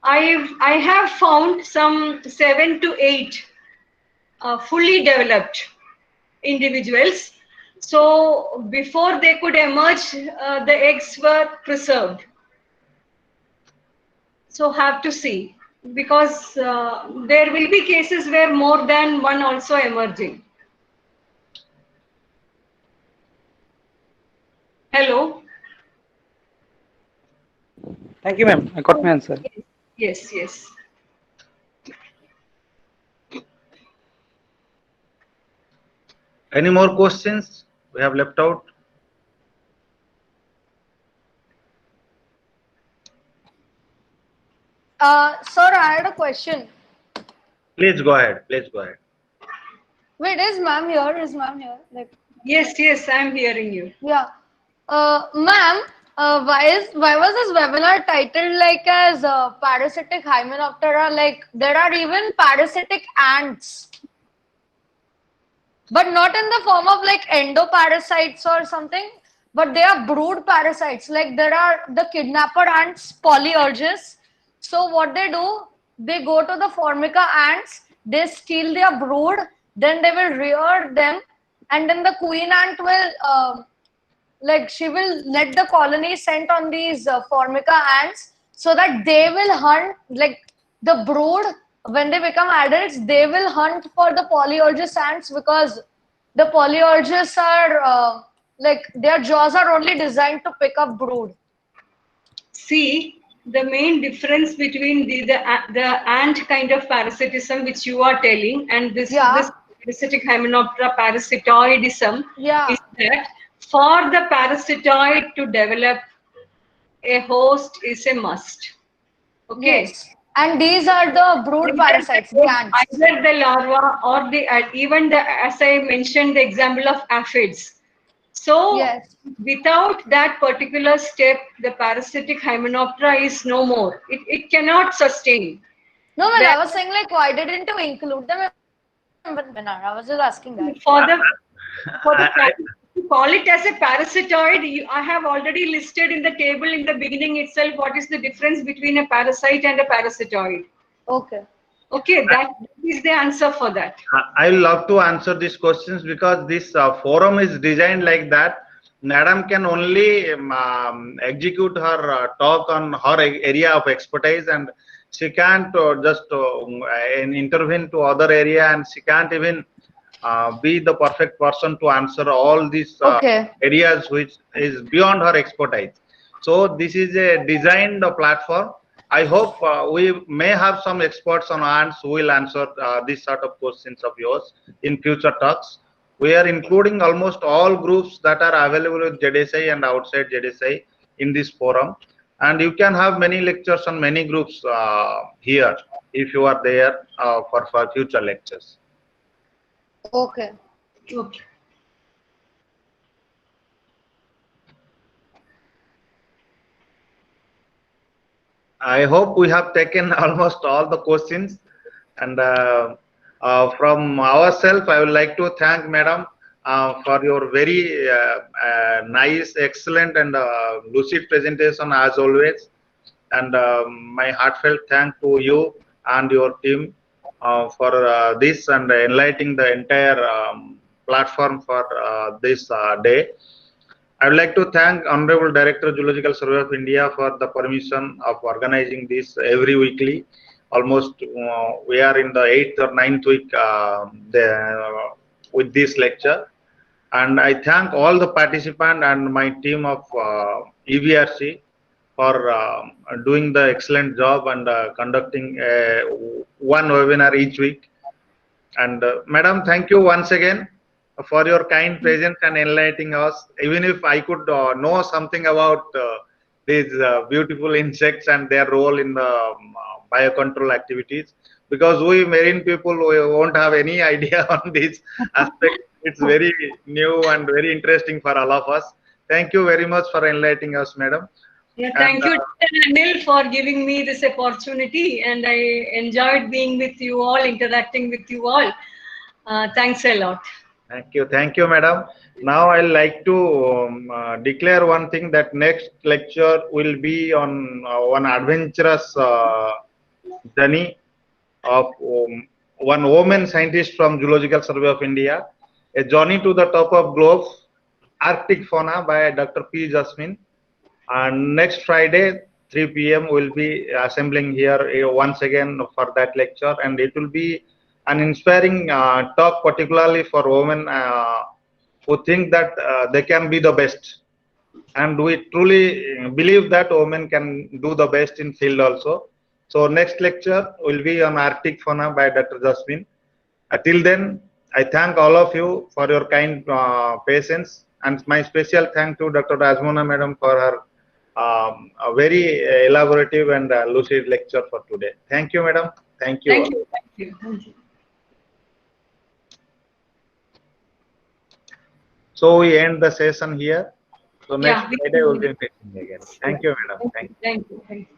have found some 7 to 8 fully developed individuals. So before they could emerge, the eggs were preserved. So have to see, because there will be cases where more than one also emerging. Hello? Thank you, ma'am. I got my answer. Yes. Any more questions we have left out? Sir, I had a question. Please go ahead. Please go ahead. Wait, is ma'am here? Is ma'am here? Like, Yes, I'm hearing you. yeah. Ma'am, why was this webinar titled like as parasitic Hymenoptera? Like, there are even parasitic ants, but not in the form of like endoparasites or something, but they are brood parasites. Like, there are the kidnapper ants, Polyergus. So what they do, they go to the Formica ants, they steal their brood, then they will rear them, and then the queen ant will like, she will let the colony sent on these Formica ants so that they will hunt, like, the brood. When they become adults, they will hunt for the Polyergus ants, because the Polyergus are like, their jaws are only designed to pick up brood. See, the main difference between the ant kind of parasitism which you are telling and this parasitic Hymenoptera parasitoidism is that for the parasitoid to develop, a host is a must. Okay. Yes. And these are the brood parasites, the ants. Either the larva or the even the, as I mentioned, the example of aphids. So without that particular step, the parasitic Hymenoptera is no more. It cannot sustain. No, but I was saying, like, why didn't you include them in the webinar? I was just asking that. For the to call it as a parasitoid, I have already listed in the table in the beginning itself what is the difference between a parasite and a parasitoid. Okay. Okay, that is the answer for that. I love to answer these questions because this forum is designed like that. Madam can only execute her talk on her area of expertise, and she can't just intervene to other area, and she can't even be the perfect person to answer all these Okay. areas which is beyond her expertise. So this is a designed platform. I hope we may have some experts on hands who will answer this sort of questions of yours in future talks. We are including almost all groups that are available with JDSI and outside JDSI in this forum. And you can have many lectures on many groups here if you are there for future lectures. Okay. Okay. I hope we have taken almost all the questions, and from ourselves, I would like to thank Madam for your very nice, excellent, and lucid presentation as always. And my heartfelt thank to you and your team for this and enlightening the entire platform for this day. I would like to thank Honorable Director Zoological Survey of India for the permission of organizing this every weekly. Almost we are in the 8th or 9th week with this lecture. And I thank all the participants and my team of EVRC for doing the excellent job and conducting one webinar each week. And Madam, thank you once again for your kind presence and enlightening us. Even if I could know something about these beautiful insects and their role in the biocontrol activities, because we marine people, we won't have any idea on this aspect. It's very new and very interesting for all of us. Thank you very much for enlightening us, Madam. Yeah, thank you, Anil, for giving me this opportunity, and I enjoyed being with you all, interacting with you all. Thanks a lot. Thank you, Madam. Now I'd like to declare one thing, that next lecture will be on one adventurous journey of one woman scientist from Zoological Survey of India, a journey to the top of globe, Arctic fauna by Dr. P. Jasmine. And next Friday, 3 p.m. we'll be assembling here once again for that lecture, and it will be an inspiring talk, particularly for women who think that they can be the best. And we truly believe that women can do the best in field also. So next lecture will be on Arctic fauna by Dr. Jasmine. Till then, I thank all of you for your kind patience, and my special thank to Dr. Rajmona Madam for her a very elaborative and lucid lecture for today. Thank you, Madam. Thank you. Thank you. Thank you. Thank you. So we end the session here. So next Yeah, Friday we'll be meeting again. Thank you, Madam. Thank you. Thank you.